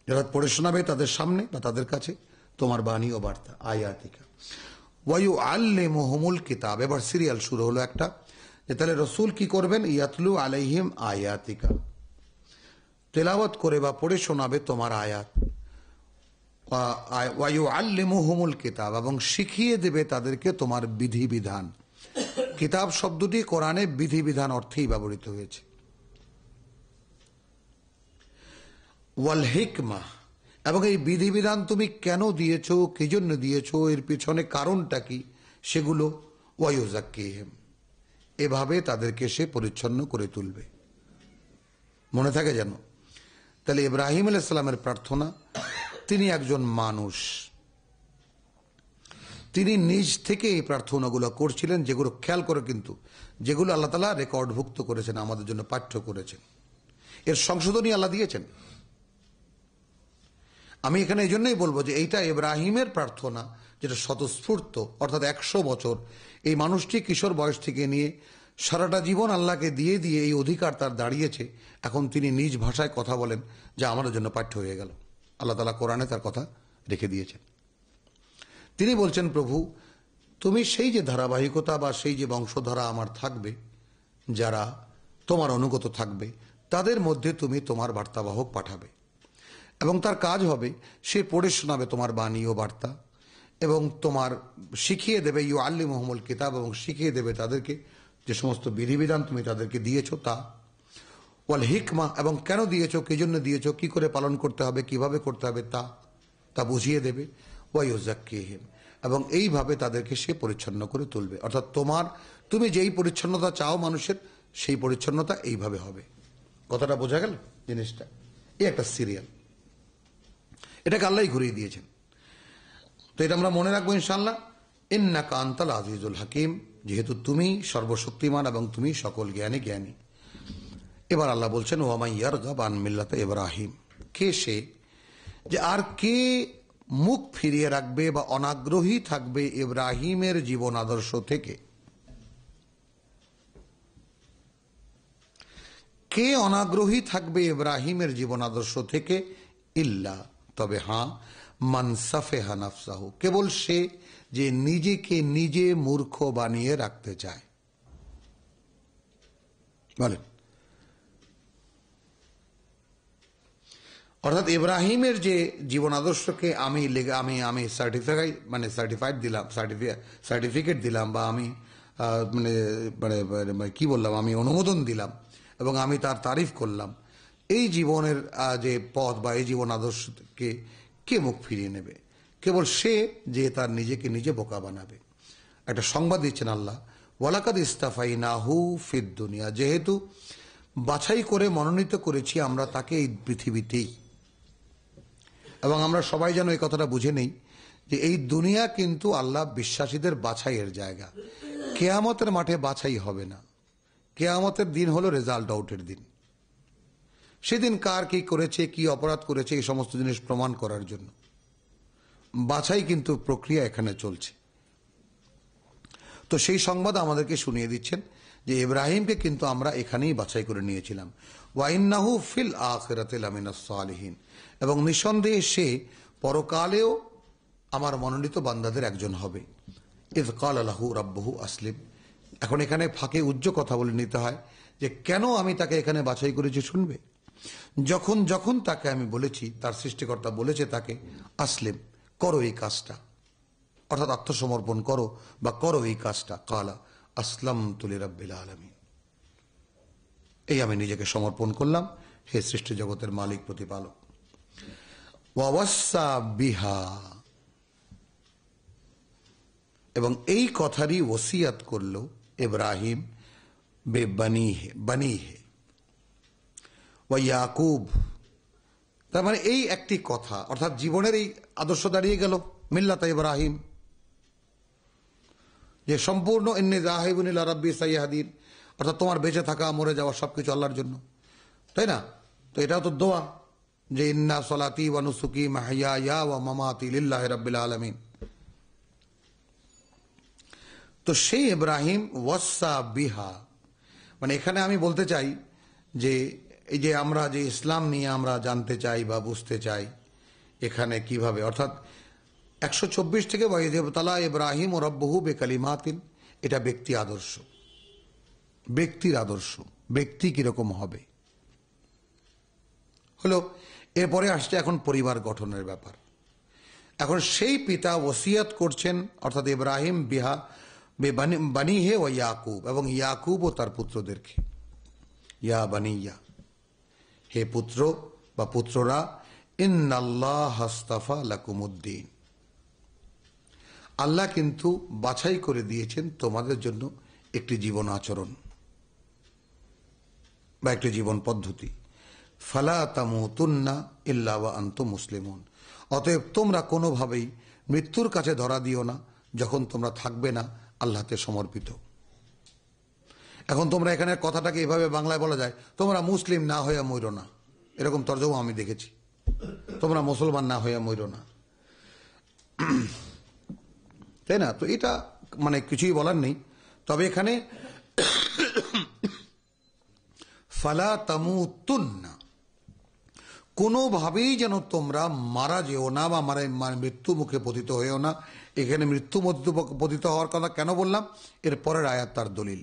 যারা পড়ে শোনাবে তাদের সামনে বা তাদের কাছে তোমার বাণী ও বার্তা, আয়াতিকা। ওয়ায়ু আল্লিমুহুমুল কিতাব, এবার সিরিয়াল শুরু হলো একটা, যে তাহলে রসুল কি করবেন? ইয়াতলু আলাইহিম আয়াতিকা, তেলাওয়াত করে বা পড়ে শোনাবে তোমার আয়াত। ওয়ায়ু আল্লিমুহুমুল কিতাব, এবং শিখিয়ে দেবে তাদেরকে তোমার বিধিবিধান। কিতাব শব্দটি কোরআনে বিধিবিধান অর্থেই ব্যবহৃত হয়েছে। ওয়াল হিকমা, এবং এই বিধিবিধান তুমি কেন দিয়েছো, কি জন্য দিয়েছো, এর পিছনে কারণটা কি, সেগুলো ওয়ায়ুজাক্কিহিম, এভাবে তাদেরকে সে পরিচ্ছন্ন করে তুলবে। মনে থাকে যেন। তাহলে ইব্রাহিম আলাইহিস সালামের প্রার্থনা, তিনি একজন মানুষ, তিনি নিজ থেকে এই প্রার্থনাগুলো করছিলেন, যেগুলো খেয়াল করে কিন্তু যেগুলো আল্লাহ তাআলা রেকর্ডভুক্ত করেছেন, আমাদের জন্য পাঠ্য করেছেন, এর সংশোধনী আল্লাহ দিয়েছেন। আমি এখানে এই জন্যই বলবো যে এইটা ইব্রাহিমের প্রার্থনা, যেটা স্বতঃস্ফূর্ত, অর্থাৎ 100 বছর এই মানুষটি কিশোর বয়স থেকে নিয়ে সারাটা জীবন আল্লাহকে দিয়ে দিয়ে এই অধিকার তার দাঁড়িয়েছে, এখন তিনি নিজ ভাষায় কথা বলেন, যা আমাদের জন্য পাঠ্য হয়ে গেল। আল্লাহ তাআলা কোরআনে তার কথা রেখে দিয়েছেন। তিনি বলছেন, প্রভু তুমি সেই যে ধারাবাহিকতা বা সেই যে বংশধারা আমার থাকবে, যারা তোমার অনুগত থাকবে, তাদের মধ্যে তুমি তোমার বার্তাবাহক পাঠাবে, এবং তার কাজ হবে সে পড়ে শোনাবে তোমার বাণী ও বার্তা, এবং তোমার শিখিয়ে দেবে ইউআল্লিমুহুমুল কিতাব, এবং শিখিয়ে দেবে তাদেরকে যে সমস্ত বিধিবিধান তুমি তাদেরকে দিয়েছো তা। ওয়াল হিকমা, এবং কেন দিয়েছো, কি জন্য দিয়েছো, কি করে পালন করতে হবে, কিভাবে করতে হবে তা বুঝিয়ে দেবে। ওয়ায়ুজাক্কিহিম, এবং এইভাবে তাদেরকে সে পরিচ্ছন্ন করে তুলবে। অর্থাৎ তুমি যেই পরিচ্ছন্নতা চাও মানুষের, সেই পরিচ্ছন্নতা এইভাবে হবে। কথাটা বোঝা গেল জিনিসটা? এই একটা সিরিয়াল, এটাকে আল্লাহই ঘুরিয়ে দিয়েছেন। তো এটা আমরা মনে রাখবো ইনশাআল্লাহ। ইন্নাকা আনতাল আজিজুল হাকিম, যেহেতু তুমি সর্বশক্তিমান এবং তুমি সকল জ্ঞানী। এবার আল্লাহ বলছেন, ওয়া মান ইয়ারগাব আন মিল্লাতি ইব্রাহিম, কে সে যে আর কে মুখ ফিরিয়ে রাখবে বা অনাগ্রহী থাকবে ইব্রাহিমের জীবন আদর্শ থেকে? কে অনাগ্রহী থাকবে ইব্রাহিমের জীবন আদর্শ থেকে? ইল্লা, তবে হ্যাঁ, মান সাফেহা নাফসাহু, কেবল সে যে নিজেকে নিজে মূর্খ বানিয়ে রাখতে চায়। বলেন, অর্থাৎ ইব্রাহিমের যে জীবন আদর্শকে আমি সার্টিফিকেট দিলাম, বা আমি কি বললাম, আমি অনুমোদন দিলাম এবং আমি তার তারিফ করলাম, এই জীবনের যে পথ বা এই জীবন আদর্শকে কে মুখ ফিরিয়ে নেবে? কেবল সে যে তার নিজেকে নিজে বোকা বানাবে। একটা সংবাদ দিচ্ছেন আল্লাহ, ওয়ালাকাদ ইস্তাফাইনাহু ফিদ দুনিয়া, যেহেতু বাছাই করে মনোনীত করেছি আমরা তাকে এই পৃথিবীতেই। এবং আমরা সবাই যেন এই কথাটা বুঝে নেই যে এই দুনিয়া কিন্তু আল্লাহ বিশ্বাসীদের বাছাইয়ের জায়গা। কেয়ামতের মাঠে বাছাই হবে না। কেয়ামতের দিন হলো রেজাল্ট আউটের দিন। সেদিন কার কি করেছে, কি অপরাধ করেছে, এই সমস্ত জিনিস প্রমাণ করার জন্য বাছাই কিন্তু প্রক্রিয়া এখানে চলছে। তো সেই সংবাদ আমাদেরকে শুনিয়ে দিচ্ছেন যে ইব্রাহিমকে কিন্তু আমরা এখানেই বাছাই করে নিয়েছিলাম। ওয়া ইন্নাহু ফিল আখিরাতি লামিনাস সালিহিন, এবং নিঃসন্দেহে সে পরকালেও আমার মনোনীত বান্দাদের একজন হবে। ইয ক্বালা লাহু রাব্বুহু আসলিম, এখন এখানে ফাঁকে উজ্জ্ব কথা বলে নিতে হয় যে কেন আমি তাকে এখানে বাছাই করেছি। শুনবে, যখন যখন তাকে আমি বলেছি, তার সৃষ্টিকর্তা বলেছে তাকে আসলিম, করো এই কাজটা, অর্থাৎ আত্মসমর্পণ করো বা করো এই কাজটা, কালা আসলামতু লিরাব্বিল আলামিন, এই আমি নিজেকে সমর্পণ করলাম হে সৃষ্টি জগতের মালিক প্রতিপালক। ওয়াওয়াসা বিহা, এবং এই কথারই ওসিয়াত করল ইব্রাহিম বানিহে ওয়া ইয়াকুব, তার মানে এই একটি কথা, অর্থাৎ জীবনের এই আদর্শ দাঁড়িয়ে গেল মিল্লাতে ইব্রাহিম, যে সম্পূর্ণ ইন্নী যাহিবুন ইলা রাব্বি সাইয়াহদিন, অর্থাৎ তোমার বেঁচে থাকা মরে যাওয়া সবকিছু আল্লাহর জন্য, তাই না? তো এটাও তো দোয়া যে ইন্না সলাতি ওয়া নুসুকি মাহইয়ায়া ওয়া মামাতি লিল্লাহি রাব্বিল আলামিন। তো সেই ইব্রাহিম ওয়াসা বিহা, মানে এখানে আমি বলতে চাই যে এই যে আমরা যে ইসলাম নিয়ে আমরা জানতে চাই বা বুঝতে চাই এখানে কিভাবে, অর্থাৎ 124 থেকে ওয়াইযিবতালা ইব্রাহিম ও রব্বহু বেকালিমাতিন, এটা ব্যক্তি আদর্শ, ব্যক্তির আদর্শ, ব্যক্তি কিরকম হবে হলো। এরপরে আসছে এখন পরিবার গঠনের ব্যাপার। এখন সেই পিতা ওসিয়াত করছেন, অর্থাৎ ইব্রাহিম বিহা বানিহে ও ইয়াকুব, এবং ইয়াকুব ও তার পুত্রদেরকে, ইয়া বানিয়া, হে পুত্র বা পুত্ররা, ইন্নাল্লাহ হাস্তাফা লাকুমুদ্দিন, আল্লাহ কিন্তু বাছাই করে দিয়েছেন তোমাদের জন্য একটি জীবন আচরণ বা একটি জীবন পদ্ধতি। ফালা তামুতুন্না ইল্লা ওয়া আনতুম মুসলিমুন, অতএব তোমরা কোনোভাবেই মৃত্যুর কাছে ধরা দিও না যখন তোমরা থাকবে না আল্লাহতে সমর্পিত। এখন তোমরা এখানে কথাটাকে এভাবে বাংলায় বলা যায়, তোমরা মুসলিম না হইয়া মইরো না, এরকম তর্জমা আমি দেখেছি। তোমরা মুসলমান না হইয়া মইরো না, তাই না? তো এটা মানে কিছুই বলার নেই। তবে এখানে ফালা তামুতুন্না, কোনোভাবেই যেন তোমরা মারা যেও না বা মৃত্যু মুখে পতিত হয়েও না। এখানে মৃত্যু পতিত হওয়ার কথা কেন বললাম, এর পরের আয়াত তার দলিল।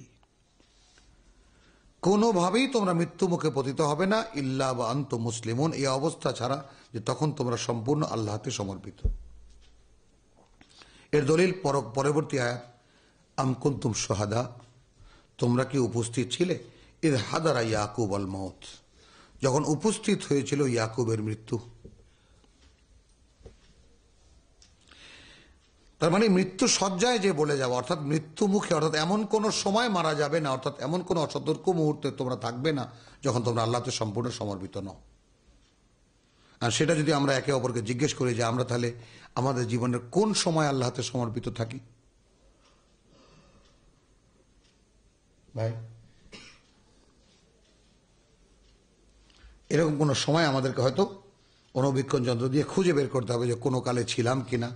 কোনোভাবেই তোমরা মৃত্যু মুখে পতিত হবে না ইল্লা ওয়া আনতুম মুসলিমুন, এই অবস্থা ছাড়া যে তখন তোমরা সম্পূর্ণ আল্লাহতে সমর্পিত। এর দলিল পরবর্তী আয়াত, আম কুনতুম শুহাদা, তোমরা কি উপস্থিত ছিলে, ইদ হাদারা ইয়াকুব আল মউত, যখন উপস্থিত হয়েছিল ইয়াকুবের মৃত্যু। তার মানে মৃত্যু শয্যায় যে বলে যাওয়া, অর্থাৎ মৃত্যু মুখে, অর্থাৎ এমন কোন সময় মারা যাবে না, অর্থাৎ এমন কোন অসতর্ক মুহূর্তে তোমরা থাকবে না যখন তোমরা আল্লাহতে সম্পূর্ণ সমর্পিত নও। আর সেটা যদি আমরা একে অপরকে জিজ্ঞেস করি যে আমরা তাহলে আমাদের জীবনের কোন সময় আল্লাহতে সমর্পিত থাকি, ভাই এরকম কোন সময় আমাদেরকে হয়তো অনুবীক্ষণ যন্ত্র দিয়ে খুঁজে বের করতে হবে যে কোনো কালে ছিলাম কিনা,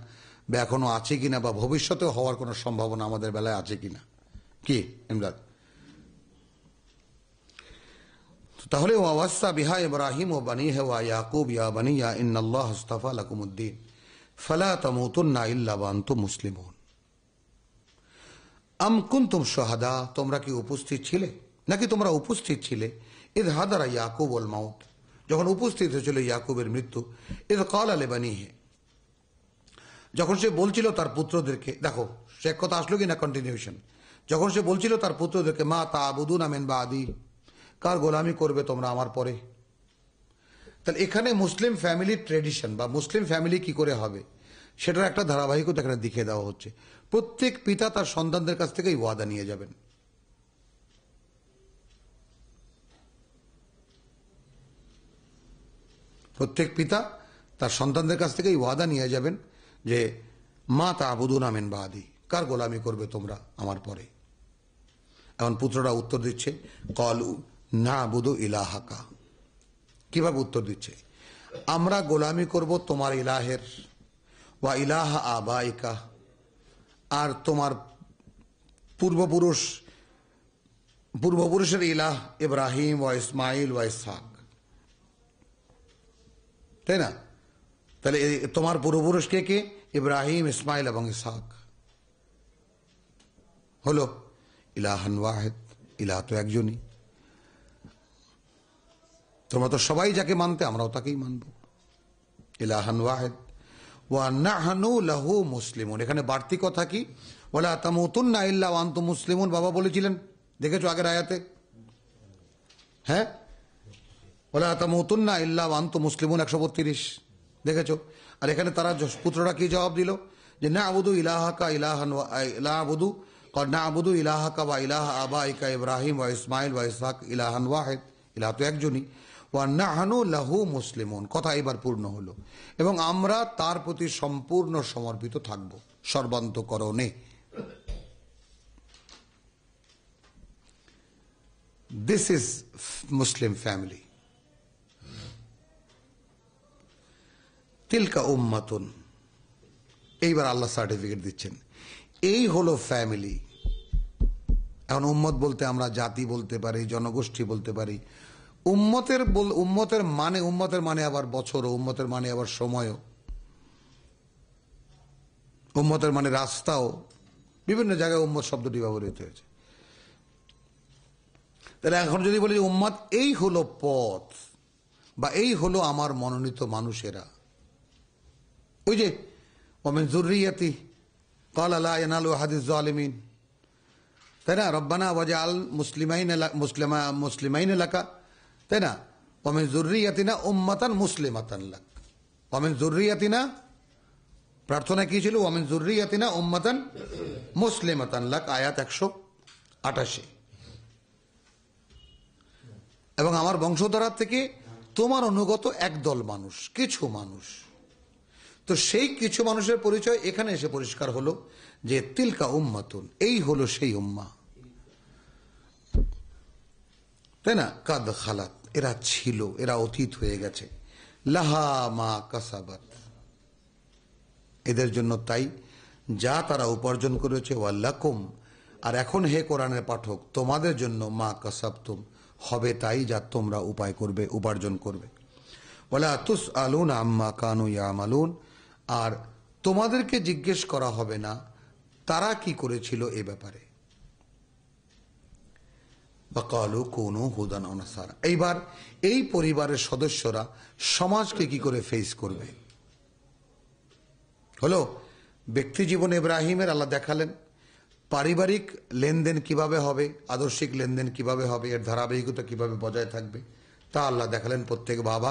বা এখনো আছে কিনা, বা ভবিষ্যতেও হওয়ার কোনো সম্ভাবনা আমাদের বেলায় আছে কিনা। কি ইমরান? তাহলে ওয়াওয়াসা বিহা ইব্রাহিম ও বানিহি ওয়া ইয়াকুব ইয়া বানিয়া ইন্নাল্লাহ আস্তাফা লাকুমুদ্দিন ফালা তামুতুন্না ইল্লা ওয়া আনতুম মুসলিমুন। আম কুনতুম শুহাদা, তোমরা কি উপস্থিত ছিলে, নাকি তোমরা উপস্থিত ছিলে, ইদ হাদারা ইয়াকুব আল মাউত, যখন উপস্থিত হয়েছিল ইয়াকুবের মৃত্যু, ইদ ক্বালা লিবানিহি, যখন সে বলছিল তার পুত্রদেরকে, দেখো সে কথা আসলো কিনা কন্টিনিউশন, যখন সে বলছিল তার পুত্রদেরকে, মা তা'বুদুনা মিন বাদি, কার গোলামি করবে তোমরা আমার পরে। তাহলে এখানে মুসলিম ফ্যামিলির ট্রেডিশন বা মুসলিম ফ্যামিলি কি করে হবে সেটার একটা ধারাবাহিকতা এখানে দেখিয়ে দেওয়া হচ্ছে। প্রত্যেক পিতা তার সন্তানদের কাছ থেকে ওয়াদা নিয়ে যাবেন। প্রত্যেক পিতা তার সন্তানদের কাছ থেকে ওয়াদা নিয়ে যাবেন যে মা তা'বুদুনা মিন বাদি, কার গোলামি করবে তোমরা আমার পরে। এখন পুত্ররা উত্তর দিচ্ছে, ক্বালু না'বুদু ইলাহাকা, কিভাবে উত্তর দিচ্ছে, আমরা গোলামি করব তোমার ইলাহের, ওয়া ইলাহা আবাইকা, আর তোমার পূর্বপুরুষের ইলাহ ইব্রাহিম ওয়া ইসমাইল ওয়া ইসহাক, তাই না? তাহলে তোমার পূর্বপুরুষ কে কে? ইব্রাহিম, ইসমাইল এবং ইসহাক। হলো ইলাহান ওয়াহিদ, ইলাহ তো একজনই। তোমরা তো সবাই যাকে মানতে, আমরাও তাকেই মানব। ইলাহান ওয়াহিদ ওয়া নাহনু লাহু মুসলিমুন। এখানে বাড়তি কথা কি, ওয়ালা তামুতুন্না ইল্লা ওয়া আনতুম মুসলিমুন, বাবা বলেছিলেন, দেখেছো আগের আয়াতে, হ্যাঁ, ওয়ালা তামুতুন্না ইল্লা ওয়া আনতুম মুসলিমুন 132, দেখেছো। আর এখানে তারা পুত্ররা কি জবাব দিল, যে না'বুদু ইলাহাকা ইলাহান ওয়া না'বুদু ক্বাদ না'বুদু ইলাহাকা ওয়া ইলাহা আবাইকা ইব্রাহিম ওয়া ইসমাইল ওয়া ইসহাক ইলাহান ওয়াহিদ, ইলাহ তো একজনই, ওয়া নাহনু লাহু মুসলিমুন, কথা এবার পূর্ণ হলো, এবং আমরা তার প্রতি সম্পূর্ণ সমর্পিত থাকব সর্বান্তকরণে। This is Muslim family. তিলকা উম্মাতুন, এইবার আল্লাহ সার্টিফিকেট দিচ্ছেন, এই হলো ফ্যামিলি। এখন উম্মত বলতে আমরা জাতি বলতে পারি, জনগোষ্ঠী বলতে পারি। উম্মতের মানে আবার বছরও, উম্মতের মানে আবার সময়ও, উম্মতের মানে রাস্তাও, বিভিন্ন জায়গায় উম্মত শব্দটি ব্যবহৃত হয়েছে। তাহলে এখন যদি বলি উম্মত এই হলো পথ, বা এই হলো আমার মনোনীত মানুষেরা, ওই যে ওমিন যুররিয়াতি ক্বালা লা ইয়ানালু আহাদিজ জালিমিন, তাই না, রব্বানা ওয়াজআল মুসলিমাইন লাকা, তাই না, ওয়া মিন যুররিয়াতিনা উম্মাতান মুসলিমাতান লাক। ওয়া মিন যুররিয়াতিনা, প্রার্থনা কি ছিল? ওয়া মিন যুররিয়াতিনা উম্মাতান মুসলিমাতান লাক, আয়াত 188। এবং আমার বংশধরা থেকে তোমার অনুগত একদল মানুষ, কিছু মানুষ। তো সেই কিছু মানুষের পরিচয় এখানে এসে পরিষ্কার হলো যে তিলকা উম্মাতুন, এই হলো সেই উম্মাহ, তাই না? কাদ খালাত, এরা ছিল, এরা অতীত হয়ে গেছে। লাহা মা কাসাবাত, এদের জন্য তাই যা তারা উপার্জন করেছে। ওয়াল্লাকুম, আর এখন হে কোরআনের পাঠক, তোমাদের জন্য মা কাসাবতুম, হবে তাই যা তোমরা উপায় করবে, উপার্জন করবে। ওয়ালা তুসআলুনা আম্মা কানু ইয়ামালুন, আর তোমাদেরকে জিজ্ঞেস করা হবে না তারা কি করেছিল এ ব্যাপারে। ওয়াকালু কুনু হুদান ওয়া নাসারা, এইবার এই পরিবারের সদস্যরা সমাজকে কি করে ফেস করবে? হলো ব্যক্তি জীবন ইব্রাহিমের আল্লাহ দেখালেন, পারিবারিক লেনদেন কিভাবে হবে, আদর্শিক লেনদেন কিভাবে হবে, এর ধারাবাহিকতা কিভাবে বজায় থাকবে তা আল্লাহ দেখালেন। প্রত্যেক বাবা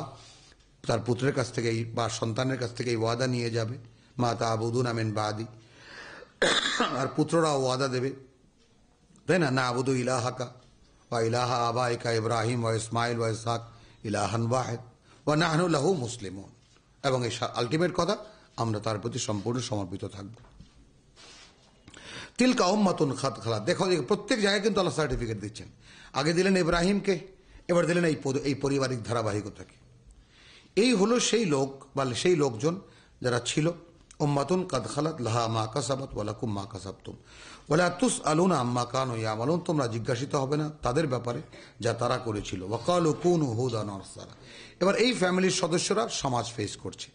তার পুত্রের কাছ থেকে বা সন্তানের কাছ থেকে এই ওয়াদা নিয়ে যাবে, মা তা'বুদুনা মিন বাদি, আর পুত্ররা ওয়াদা দেবে, তাই না? না আবুদু ইলাহাকা ওয়া ইলাহা আবাইকা ইব্রাহিম ওয়া ইসমাইল ওয়া ইসহাক ইলাহান ওয়াহিদ ওয়া নাহনু লাহু মুসলিমুন, এবং এই আলটিমেট কথা, আমরা তার প্রতি সম্পূর্ণ সমর্পিত থাকব। তিলকা উম্মাতুন কাদ খালাত, দেখো প্রত্যেক জায়গায় কিন্তু আল্লাহ সার্টিফিকেট দিচ্ছেন। আগে দিলেন ইব্রাহিমকে, এবার দিলেন এই পারিবারিক ধারাবাহিকতাকে। এই হলো সেই লোক বা সেই লোকজন যারা ছিল। উম্মাতুন কাদ খালাত লাহা মা কাসাবাত ওয়া লাকুম মা কাসাবতুম ওয়ালা তুসআলুনা আম্মা কানু ইয়ামালুন, তোমরা জিজ্ঞাসিত হবে না তাদের ব্যাপারে যা তারা করেছিল। ওয়াকালু কুনু হুদান ওয়া নাসারা, এবার এই ফ্যামিলির সদস্যরা সমাজ ফেস করছে।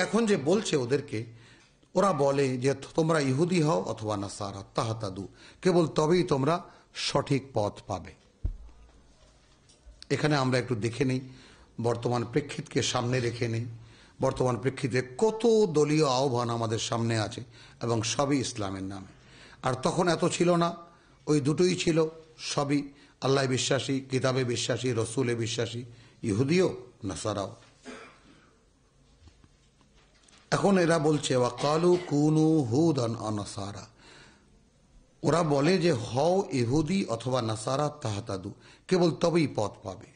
এখন যে বলছে ওদেরকে, ওরা বলে যে তোমরা ইহুদি হও অথবা নাসারা, তাহাতাদু, কেবল তবেই তোমরা সঠিক পথ পাবে। এখানে আমরা একটু দেখে নেই, বর্তমান প্রেক্ষিতকে সামনে রেখে নেই, বর্তমান প্রেক্ষিতে কত দলীয় আহ্বান আমাদের সামনে আছে এবং সবই ইসলামের নামে। আর তখন এত ছিল না, ওই দুটোই ছিল, সবই আল্লাহ বিশ্বাসী, কিতাবে বিশ্বাসী, রসুলে বিশ্বাসী, ইহুদিও নাসারাও। এখন এরা বলছে ওয়াকালু কুনু হুদান ওয়া নাসারা, ওরা বলে যে হও ইহুদি অথবা নাসারা, তাহাতাদু, কেবল তবেই পথ পাবে।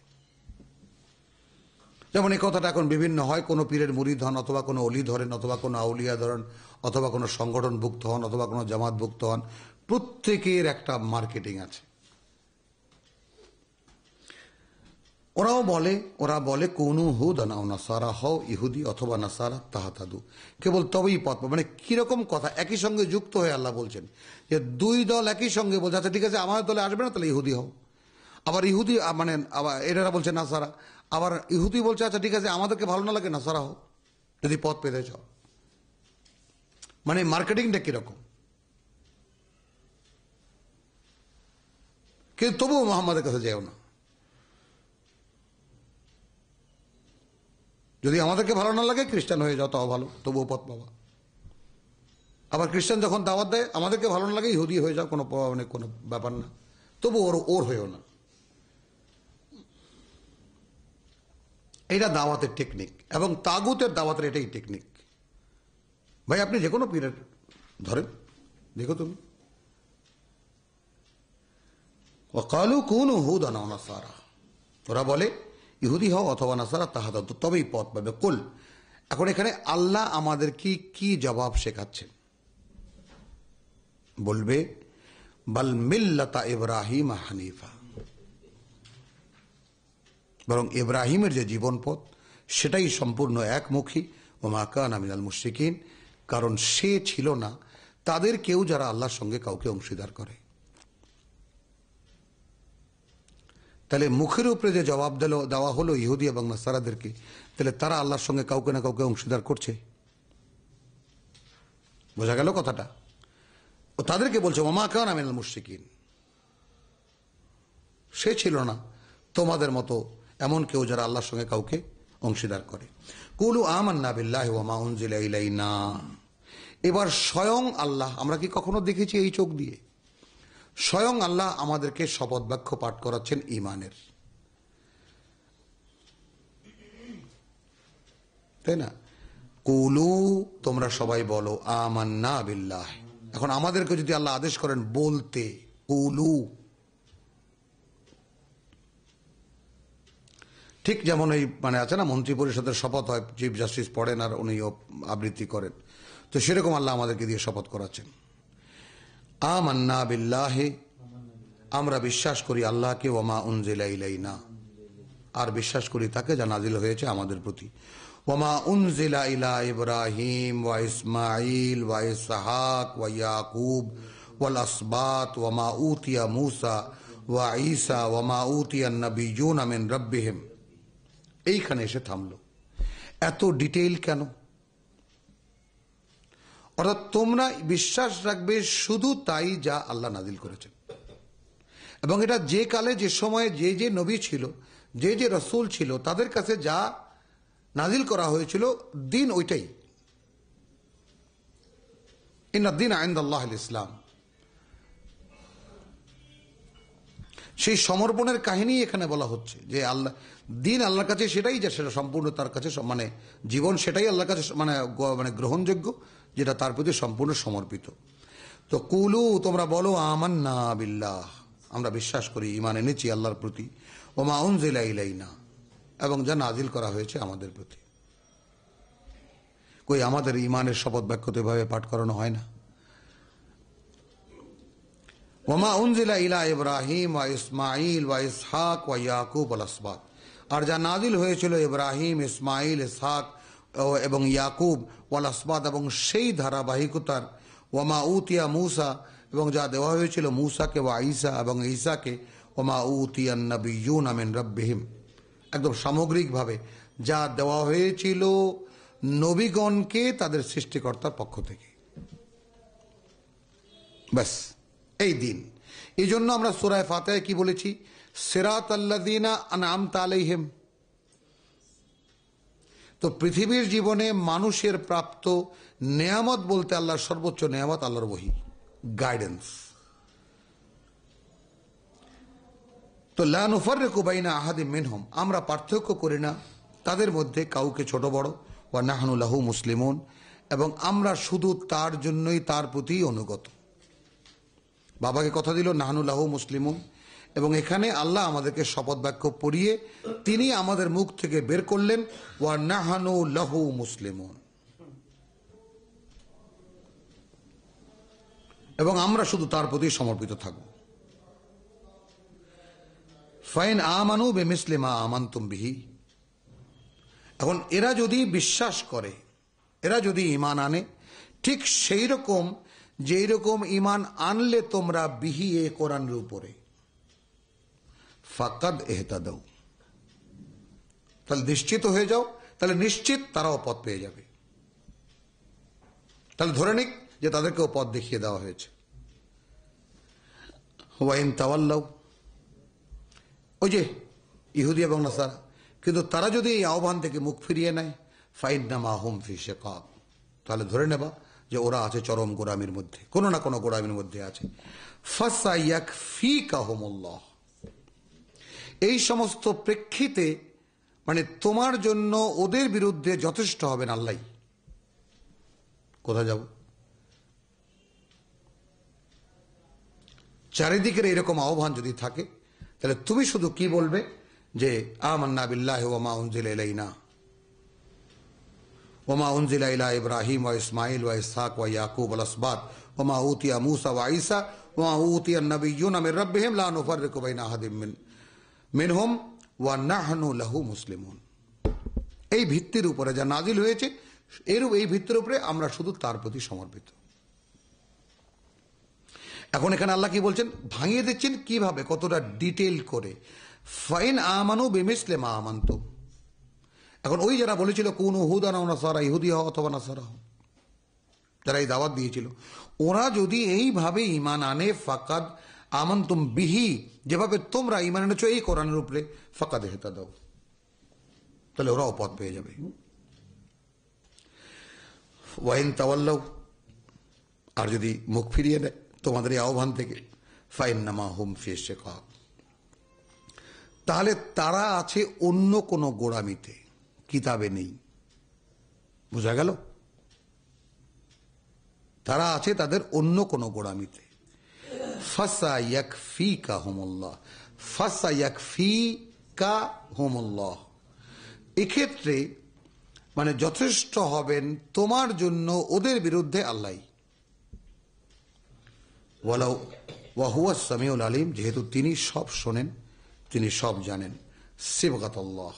যেমন এই কথাটা এখন বিভিন্ন হয়, কোনো পীরের মুরিদ হন অথবা কোনো অলি ধরেন অথবা কোনো আউলিয়া ধরেন অথবা কোনো সংগঠনভুক্ত হন অথবা কোনো জামাতভুক্ত হন, প্রত্যেকের একটা মার্কেটিং আছে। ওরা বলে কুনু হুদান ওয়া নাসারা, হও ইহুদি অথবা নাসারা, তাহাতাদু, কেবল তবেই পথ পাবে। মানে কিরকম কথা, একই সঙ্গে যুক্ত হয়ে আল্লাহ বলছেন যে দুই দল একই সঙ্গে বলছে, আচ্ছা ঠিক আছে আমাদের দলে আসবে না, তাহলে ইহুদি হও। আবার ইহুদি মানে আবার এরা বলছে নাসারা, আবার ইহুদি বলছে আচ্ছা ঠিক আছে আমাদেরকে ভালো না লাগে নাসারা হও যদি পথ পেতে চাও। মানে মার্কেটিংটা কিরকম, কিন্তু তবুও মোহাম্মদের কাছে যেও না। যদি আমাদেরকে ভালো না লাগে খ্রিস্টান হয়ে যাও, তাও ভালো, তবুও পথ পাবা। আবার খ্রিস্টান যখন দাওয়াত দেয়, আমাদেরকে ভালো না লাগে ইহুদি হয়ে যাও, কোনো মানে কোনো ব্যাপার না, তবু ওর হয়েও না। এটা দাওয়াতের টেকনিক, এবং তাগুতের দাওয়াতের এটাই টেকনিক। ভাই আপনি যে কোনো পীরের ধরেন, দেখো তুমি, ওয়াকালু কুনু হুদান ওয়া নাসারা, ওরা বলে ইহুদি হও অথবা নাসারা, তাহাতাদু, তবেই পথ পাবে। কুল, এখন এখানে আল্লাহ আমাদের কি জবাব শেখাচ্ছেন? বলবে বাল মিল্লাতা ইব্রাহিম হানিফা, বরং ইব্রাহিমের যে জীবন পথ সেটাই সম্পূর্ণ একমুখী। ওমা কানা মিনাল মুশরিকিন, কারণ সে ছিল না তাদের কেউ যারা আল্লাহর সঙ্গে কাউকে অংশীদার করে। তাহলে মুখের উপরে যে জবাব দেওয়া হলো ইহুদি এবং নাসারাদেরকে, তাহলে তারা আল্লাহর সঙ্গে কাউকে না কাউকে অংশীদার করছে। বোঝা গেল কথাটা? ও তাদেরকে বলছে ওমা কানা মিনাল মুশরিকিন, সে ছিল না তোমাদের মতো এমন কেউ যারা আল্লাহর সঙ্গে কাউকে অংশীদার করে। কুলু আমান্না বিল্লাহি ওয়া মা উনজিলা ইলাইনা, এবার স্বয়ং আল্লাহ, আমরা কি কখনো দেখেছি এই চোখ দিয়ে? স্বয়ং আল্লাহ আমাদেরকে শপথ বাক্য পাঠ করাচ্ছেন ইমানের। তাই না? কুলু, তোমরা সবাই বলো, আমান্না বিল্লাহ। এখন আমাদেরকে যদি আল্লাহ আদেশ করেন বলতে, কুলু, ঠিক যেমন এই মানে আছে না মন্ত্রী পরিষদের শপথ হয়, চিফ জাস্টিস পড়েন আর উনিও আবৃত্তি করেন, তো সেরকম আল্লাহ আমাদেরকে দিয়ে শপথ করাচ্ছেন। আমান্না বিল্লাহি, আমরা বিশ্বাস করি আল্লাহকে, ওমা উনজিলা ইলাইনা, আর বিশ্বাস করি তাকে যা নাজিল হয়েছে আমাদের প্রতি। ওমা উনজিলা ইলা ইব্রাহিম ওয়া ইসমাঈল ওয়া ইসহাক ওয়া ইয়াকুব ওয়াল আসবাত ওমা উতিয়া মূসা ওয়া ঈসা ওমা উতিয়া নবিয়্যুনা মিন রাব্বিহিম। এইখানে এসে থামলো। এত ডিটেইল কেন? অর্থাৎ তোমরা বিশ্বাস রাখবে শুধু তাই যা আল্লাহ নাজিল করেছেন, এবং এটা যে কালে যে সময়ে যে যে নবী ছিল, যে যে রসুল ছিল, তাদের কাছে যা নাজিল করা হয়েছিল দিন ওইটাই। ইন্নাদ-দীনা ইনদাল্লাহিল ইসলাম। সেই সমর্পণের কাহিনী এখানে বলা হচ্ছে যে আল্লাহ দিন আল্লাহর কাছে সেটাই, যে সেটা সম্পূর্ণ তার কাছে মানে জীবন সেটাই আল্লাহর কাছে মানে গ্রহণযোগ্য, যেটা তার প্রতি সম্পূর্ণ সমর্পিত। তো কুলু, তোমরা বলো, আমান্না বিল্লাহ, আমরা বিশ্বাস করি, ঈমান এনেছি আল্লাহর প্রতি, ওমা উনজিলা ইলাইনা, এবং যা নাজিল করা হয়েছে আমাদের প্রতি। কই আমাদের ঈমানের শপথ বাক্য তো এভাবে পাঠ করানো হয় না। ওমা উনজিলা ইলা ইব্রাহিম ওয়া ইসমাঈল ওয়া ইসহাক ওয়া ইয়াকুব ওয়াল আসবাত, আর যা নাজিল হয়েছিল ইব্রাহিম, ইসমাঈল, ইসহাক এবং ইয়াকুব, ওয়াল আসবাত, এবং সেই ধারাবাহিকতার, ওমা উতিয়া মূসা, এবং যা দেওয়া হয়েছিল মূসাকে, ওয়া ঈসা, এবং ঈসাকে, ওমা উতিয়ান নবিয়্যুনা মিন রাব্বিহিম, একদম সামগ্রিকভাবে যা দেওয়া হয়েছিল নবীগণকে তাদের সৃষ্টিকর্তার পক্ষ থেকে। ব্যাস এই দিন। এই জন্য আমরা সূরা ফাতিহায় কি বলেছি? সিরাতাল্লাযীনা আনআমতা আলাইহিম। তো পৃথিবীর জীবনে মানুষের প্রাপ্ত নেয়ামত বলতে আল্লাহর সর্বোচ্চ নেয়ামত আল্লাহর ওহী, গাইডেন্স। তো লা নুফাররিকু বাইনা আহাদিম মিনহুম, আমরা পার্থক্য করি না তাদের মধ্যে কাউকে ছোট বড়, ওয়া নাহনু লাহু মুসলিমুন, এবং আমরা শুধু তার জন্যই তার প্রতি অনুগত। বাবাকে কথা দিল নাহনু লাহু মুসলিমুন, এবং এখানে আল্লাহ আমাদেরকে শপথ বাক্য পড়িয়ে তিনি আমাদের মুখ থেকে বের করলেন, ওয়া নাহনু লাহু মুসলিমুন, এবং আমরা শুধু তার প্রতি সমর্পিত থাকব। ফাইন আমানু বিমিসলি মা আমানতুম বিহি, এখন এরা যদি বিশ্বাস করে, এরা যদি ঈমান আনে, ঠিক সেই রকম যেই রকম ঈমান আনলে তোমরা বিহি এ কোরআনের উপরে, ফাকাদ ইহতাদাউ, তাহলে নিশ্চিত হয়ে যাও, তাহলে নিশ্চিত তারাও পথ পেয়ে যাবে। তাহলে ধরে নিক যে তাদেরকেও পথ দেখিয়ে দেওয়া হয়েছে। ওয়াইন তাওয়াল্লাউ, ওই যে ইহুদি এবং নাসারা, কিন্তু তারা যদি এই আহ্বান থেকে মুখ ফিরিয়ে নেয়, ফাইন্নামা হুম ফি শিকাক, তাহলে ধরে নেবা যে ওরা আছে চরম গোড়ামির মধ্যে, কোনো না কোনো গোড়ামির মধ্যে আছে। ফাসায়াকফিকাহুমুল্লাহ, এই সমস্ত প্রেক্ষিতে মানে তোমার জন্য ওদের বিরুদ্ধে যথেষ্ট হবেন আল্লাহ। কোথায় যাব? চারিদিকের এরকম আহ্বান যদি থাকে, তাহলে তুমি শুধু কি বলবে যে আমান্না বিল্লাহি ওয়া মা উনজিলা ইলাইনা ওয়া মা উনজিলা ইলা ইব্রাহিম ওয়া ইসমাঈল ওয়া ইসহাক ওয়া ইয়াকুব ওয়াল আসবাত ওয়া মা উতিয়া মূসা ওয়া ঈসা ওয়া মা উতিয়া নবিয়্যুনা মিন রাব্বিহিম লা নুফাররিকু বাইনা আহাদিম মিনহুম ওয়া নাহনু লাহু মুসলিমুন। এই ভিত্তির উপরে যা নাজিল হয়েছে, এই ভিত্তির উপরে আমরা শুধু তার প্রতি সমর্পিত। এখন এখানে আল্লাহ কি বলছেন, ভাঙিয়ে দিচ্ছেন কিভাবে, কতটা ডিটেইল করে। ফাইন আমানু বিমিসলি মা আমানতুম, এখন ওই যারা বলেছিল কুনু হুদান আও নাসারা, ইহুদি হও অথবা নাসারা হও, যারা এই দাওয়াত দিয়েছিল, ওরা যদি এইভাবে ঈমান আনে, ফাকাদ আমানতুম বিহি, যেভাবে তোমরা ঈমান এনেছো এই কোরআনের উপরে, ফাকাদ ইহতাদাউ, তাহলে ওরাও পথ পেয়ে যাবে। ওয়াইন তাওয়াল্লাউ, আর যদি মুখ ফিরিয়ে নেয় তোমাদের এই আহ্বান থেকে, ফাইন্নামা হুম ফি শিকাক, তাহলে তারা আছে অন্য কোনো গোড়ামিতে, কিতাবে নেই। বোঝা গেল? তারা আছে তাদের অন্য কোনো গোড়ামিতে। ফাসায়াকফিকাহুমুল্লাহ, ফাসায়াকফিকাহুমুল্লাহ, এক্ষেত্রে মানে যথেষ্ট হবেন তোমার জন্য ওদের বিরুদ্ধে আল্লাহ। ওয়ালাউ ওয়া হুয়াস সামিউল আলিম, যেহেতু তিনি সব শোনেন, তিনি সব জানেন। সিবগাতুল্লাহ,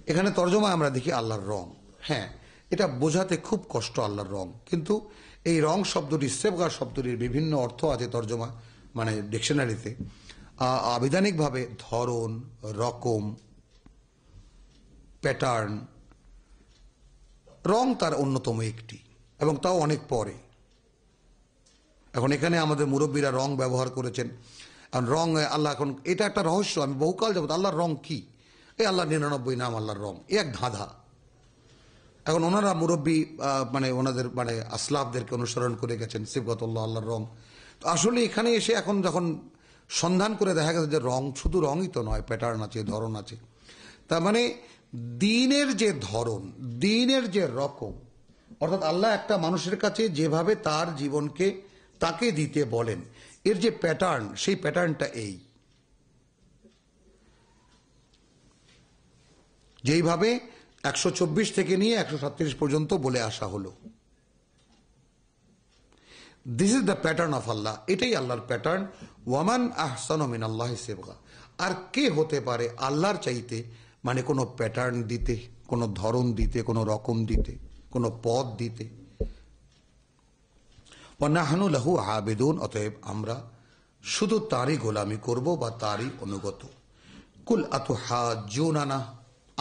এখানে তর্জমা আমরা দেখি আল্লাহর রং। হ্যাঁ, এটা বোঝাতে খুব কষ্ট আল্লাহর রং, কিন্তু এই রং শব্দটি, সেবগা শব্দটির বিভিন্ন অর্থ আছে তর্জমা মানে ডিকশনারিতে। আবিধানিকভাবে ধরন, রকম, প্যাটার্ন, রং তার অন্যতম একটি, এবং তাও অনেক পরে। এখন এখানে আমাদের মুরব্বীরা রং ব্যবহার করেছেন। রং আল্লাহ, এখন এটা একটা রহস্য, আমি বহুকাল যাবত আল্লাহর রং কি, এই আল্লাহ 99 নাম আল্লাহর রং, এ এক ধাঁধা। এখন ওনারা মুরব্বী মানে ওনাদের মানে আসলাফদেরকে অনুসরণ করে গেছেন সিবগাতুল্লাহ, আল্লাহর রং। তো আসলে এখানে এসে এখন যখন সন্ধান করে দেখা গেছে যে রং শুধু রঙই তো নয়, প্যাটার্ন আছে, ধরন আছে। তার মানে দিনের যে ধরন, দিনের যে রকম, অর্থাৎ আল্লাহ একটা মানুষের কাছে যেভাবে তার জীবনকে তাকে দিতে বলেন, এর যে প্যাটার্ন, সেই প্যাটার্নটা এই, যেইভাবে 124 থেকে নিয়ে 137 পর্যন্ত বলে আসা হলো। This is the pattern of Allah, এটাই আল্লাহর প্যাটার্ন। ওয়ামান আহসানু মিনাল্লাহি সিবগা, আর কে হতে পারে আল্লাহর চাইতে মানে কোনো প্যাটার্ন দিতে, কোনো ধরন দিতে, কোনো রকম দিতে, কোনো পদ দিতে। ওয়া নাহনু লাহু আবিদুন, অতএব আমরা শুধু তারই গোলামি করব বা তারই অনুগত। কুল আতুহাজ্জুনানা,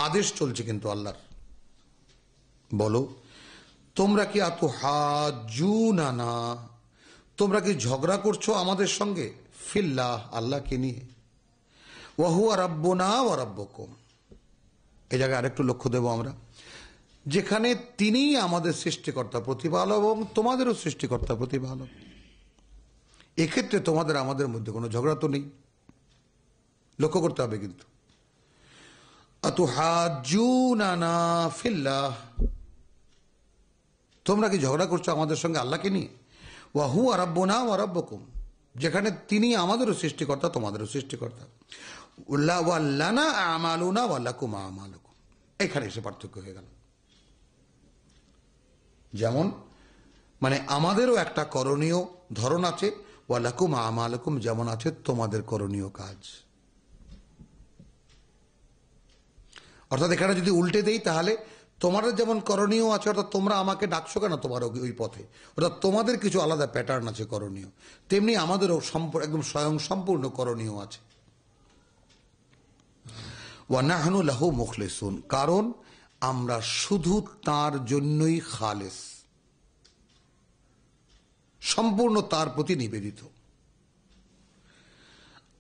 আদেশ চলছে কিন্তু আল্লাহর, বলো তোমরা কি আতুহাজ্জুনানা, তোমরা কি ঝগড়া করছো আমাদের সঙ্গে, ফিল্লাহ, আল্লাহকে নিয়ে। ওয়া হুয়া রাব্বুনা ওয়া রাব্বুকুম, এই জায়গায় আরেকটু লক্ষ্য দেব আমরা, যেখানে তিনি আমাদের সৃষ্টিকর্তা প্রতিপালক এবং তোমাদেরও সৃষ্টিকর্তা প্রতিপালক। এক্ষেত্রে তোমাদের আমাদের মধ্যে কোনো ঝগড়া তো নেই, লক্ষ্য করতে হবে কিন্তু। আতুহাজ্জুনানা ফিল্লাহ, তোমরা কি ঝগড়া করছো আমাদের সঙ্গে আল্লাহকে নিয়ে। ওয়া হুয়া রাব্বুনা ওয়া রাব্বুকুম, যেখানে তিনি আমাদেরও সৃষ্টিকর্তা, তোমাদেরও সৃষ্টিকর্তা। ওয়া লানা আমালুনা ওয়া লাকুম আমালুকুম, এখানে এসে পার্থক্য হয়ে গেল। যেমন মানে আমাদেরও একটা করণীয় ধরন আছে, ওয়া লাকুম আমালুকুম, যেমন আছে তোমাদের করণীয় কাজ। অর্থাৎ এখানে যদি উল্টে দেই তাহলে তোমাদের যেমন করণীয় আছে, অর্থাৎ তোমরা আমাকে ডাকছো কেন তোমার ওই পথে, অর্থাৎ তোমাদের কিছু আলাদা প্যাটার্ন আছে করণীয়, তেমনি আমাদেরও একদম স্বয়ং সম্পূর্ণ করণীয় আছে। ওয়া নাহনু লাহু মুখলিসুন, কারণ আমরা শুধু তার জন্যই খালেস, সম্পূর্ণ তার প্রতি নিবেদিত।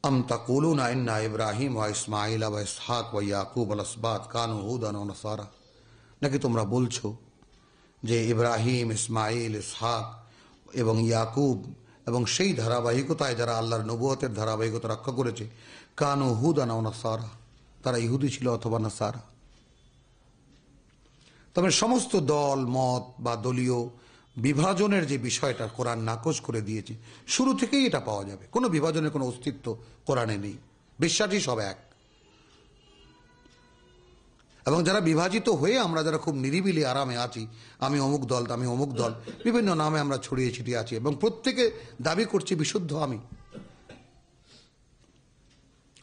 আম তাকুলুনা ইন্না ইব্রাহিম ওয়া ইসমাঈল ওয়া ইসহাক ওয়া ইয়াকুব আল আসবাত কানু হুদান ওয়া নাসারা, নাকি তোমরা বলছো যে ইব্রাহিম, ইসমাঈল, ইসহাক এবং ইয়াকুব এবং সেই ধারাবাহিকতায় যারা আল্লাহর নবুয়তের ধারাবাহিকতা রক্ষা করেছে, কানু হুদান ওয়া নাসারা, তারা ইহুদি ছিল অথবা নাসারা। তবে সমস্ত দল মত বা দলীয় বিভাজনের যে বিষয়টা কোরআন নাকচ করে দিয়েছে, শুরু থেকেই এটা পাওয়া যাবে, কোনো বিভাজনের কোনো অস্তিত্ব কোরআনে নেই, বিশ্বাসী সব এক। এবং যারা বিভাজিত হয়ে আমরা যারা খুব নিরিবিলি আরামে আছি, আমি অমুক দল, আমি অমুক দল, বিভিন্ন নামে আমরা ছড়িয়ে ছিটিয়ে আছি এবং প্রত্যেকে দাবি করছি বিশুদ্ধ আমি,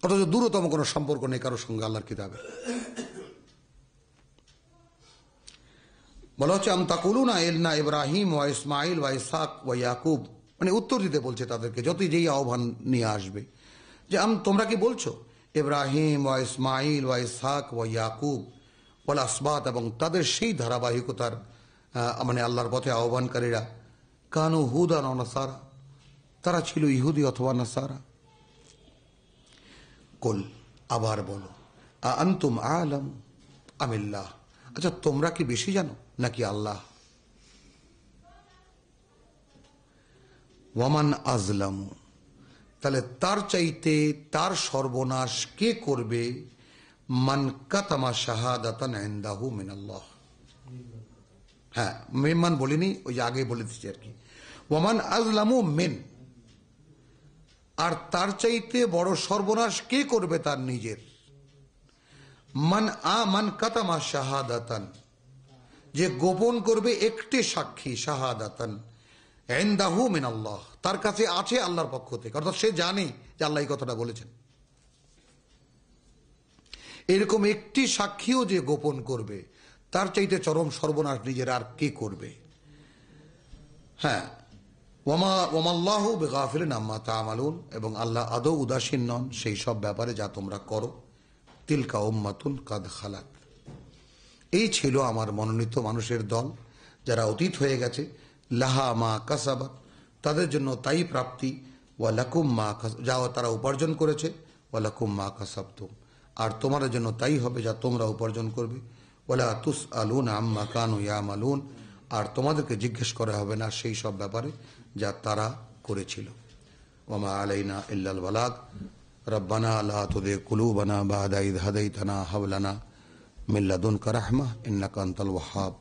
অথচ দূরতম কোনো সম্পর্ক নেই কারোর সঙ্গে আল্লাহর কিতাবে। বলা হচ্ছে আম তাকুলুনা ইন্না ইব্রাহিম ওয়া ইসমাঈল ওয়া ইসহাক ওয়া ইয়াকুব, মানে উত্তর দিতে বলছে তাদেরকে যতই যেই আহ্বান নিয়ে আসবে, যে তোমরা কি বলছো ইব্রাহিম ওয়া ইসমাঈল ওয়া ইসহাক ওয়া ইয়াকুব ওয়াল আসবাত, এবং তাদের সেই ধারাবাহিকতার মানে আল্লাহর পথে আহ্বানকারীরা, কানু হুদান ওয়া নাসারা, তারা ছিল ইহুদি অথবা নাসারা। কুল, আবার বলো, আ আনতুম আ'লাম আমিল্লাহ, আচ্ছা তোমরা কি বেশি জানো নাকি আল্লাহ। ওয়ামান আজলামু, তাহলে তার চাইতে তার সর্বনাশ কে করবে, মান কাতামা শাহাদাতান ইনদাহু মিনাল্লাহ, হ্যাঁ, মিম্মান বলিনি, ওই যে আগে বলে দিচ্ছি আর কি। ওয়ামান আজলামু মিন, আর তার চাইতে বড় সর্বনাশ কে করবে তার নিজের। মান কাতামা শাহাদাতান, যে গোপন করবে একটি সাক্ষী, শাহাদাতান ইনদাহু মিনাল্লাহ, তার কাছে আছে আল্লাহর পক্ষ থেকে, অর্থাৎ সে জানে যে আল্লাহ এই কথাটা বলেছেন। এরকম একটি সাক্ষীও যে গোপন করবে, তার চাইতে চরম সর্বনাশ নিজের আর কে করবে। হ্যাঁ, ওয়ামাল্লাহু বিগাফিলিন আম্মা তা'মালুন, এবং আল্লাহ আদৌ উদাসীন নন সেই সব ব্যাপারে যা তোমরা করো। তিলকা উম্মাতুন কাদ খালাত, এই ছিল আমার মনোনীত মানুষের দল যারা অতীত হয়ে গেছে। লাহা মা কাসাবাত, তাদের জন্য তাই প্রাপ্তি। ওয়া লাকুম মা, যা তারা উপার্জন করেছে। ওয়া লাকুম মা কাসাবতুম, আর তোমাদের জন্য তাই হবে যা তোমরা উপার্জন করবে। ওয়ালা তুসআলুনা আম্মা কানু ইয়ামালুন, আর তোমাদেরকে জিজ্ঞেস করা হবে না সেই সব ব্যাপারে যা তারা করেছিল। ওয়ামা আলাইনা ইল্লাল বালাগ। রব্বানা লা তুযিগ কুলুবানা বা'দা ইয হাদাইতানা হাব লানা মিন লাদুনকা রাহমাহ ইন্নাকা আনতাল ওয়াহ্হাব।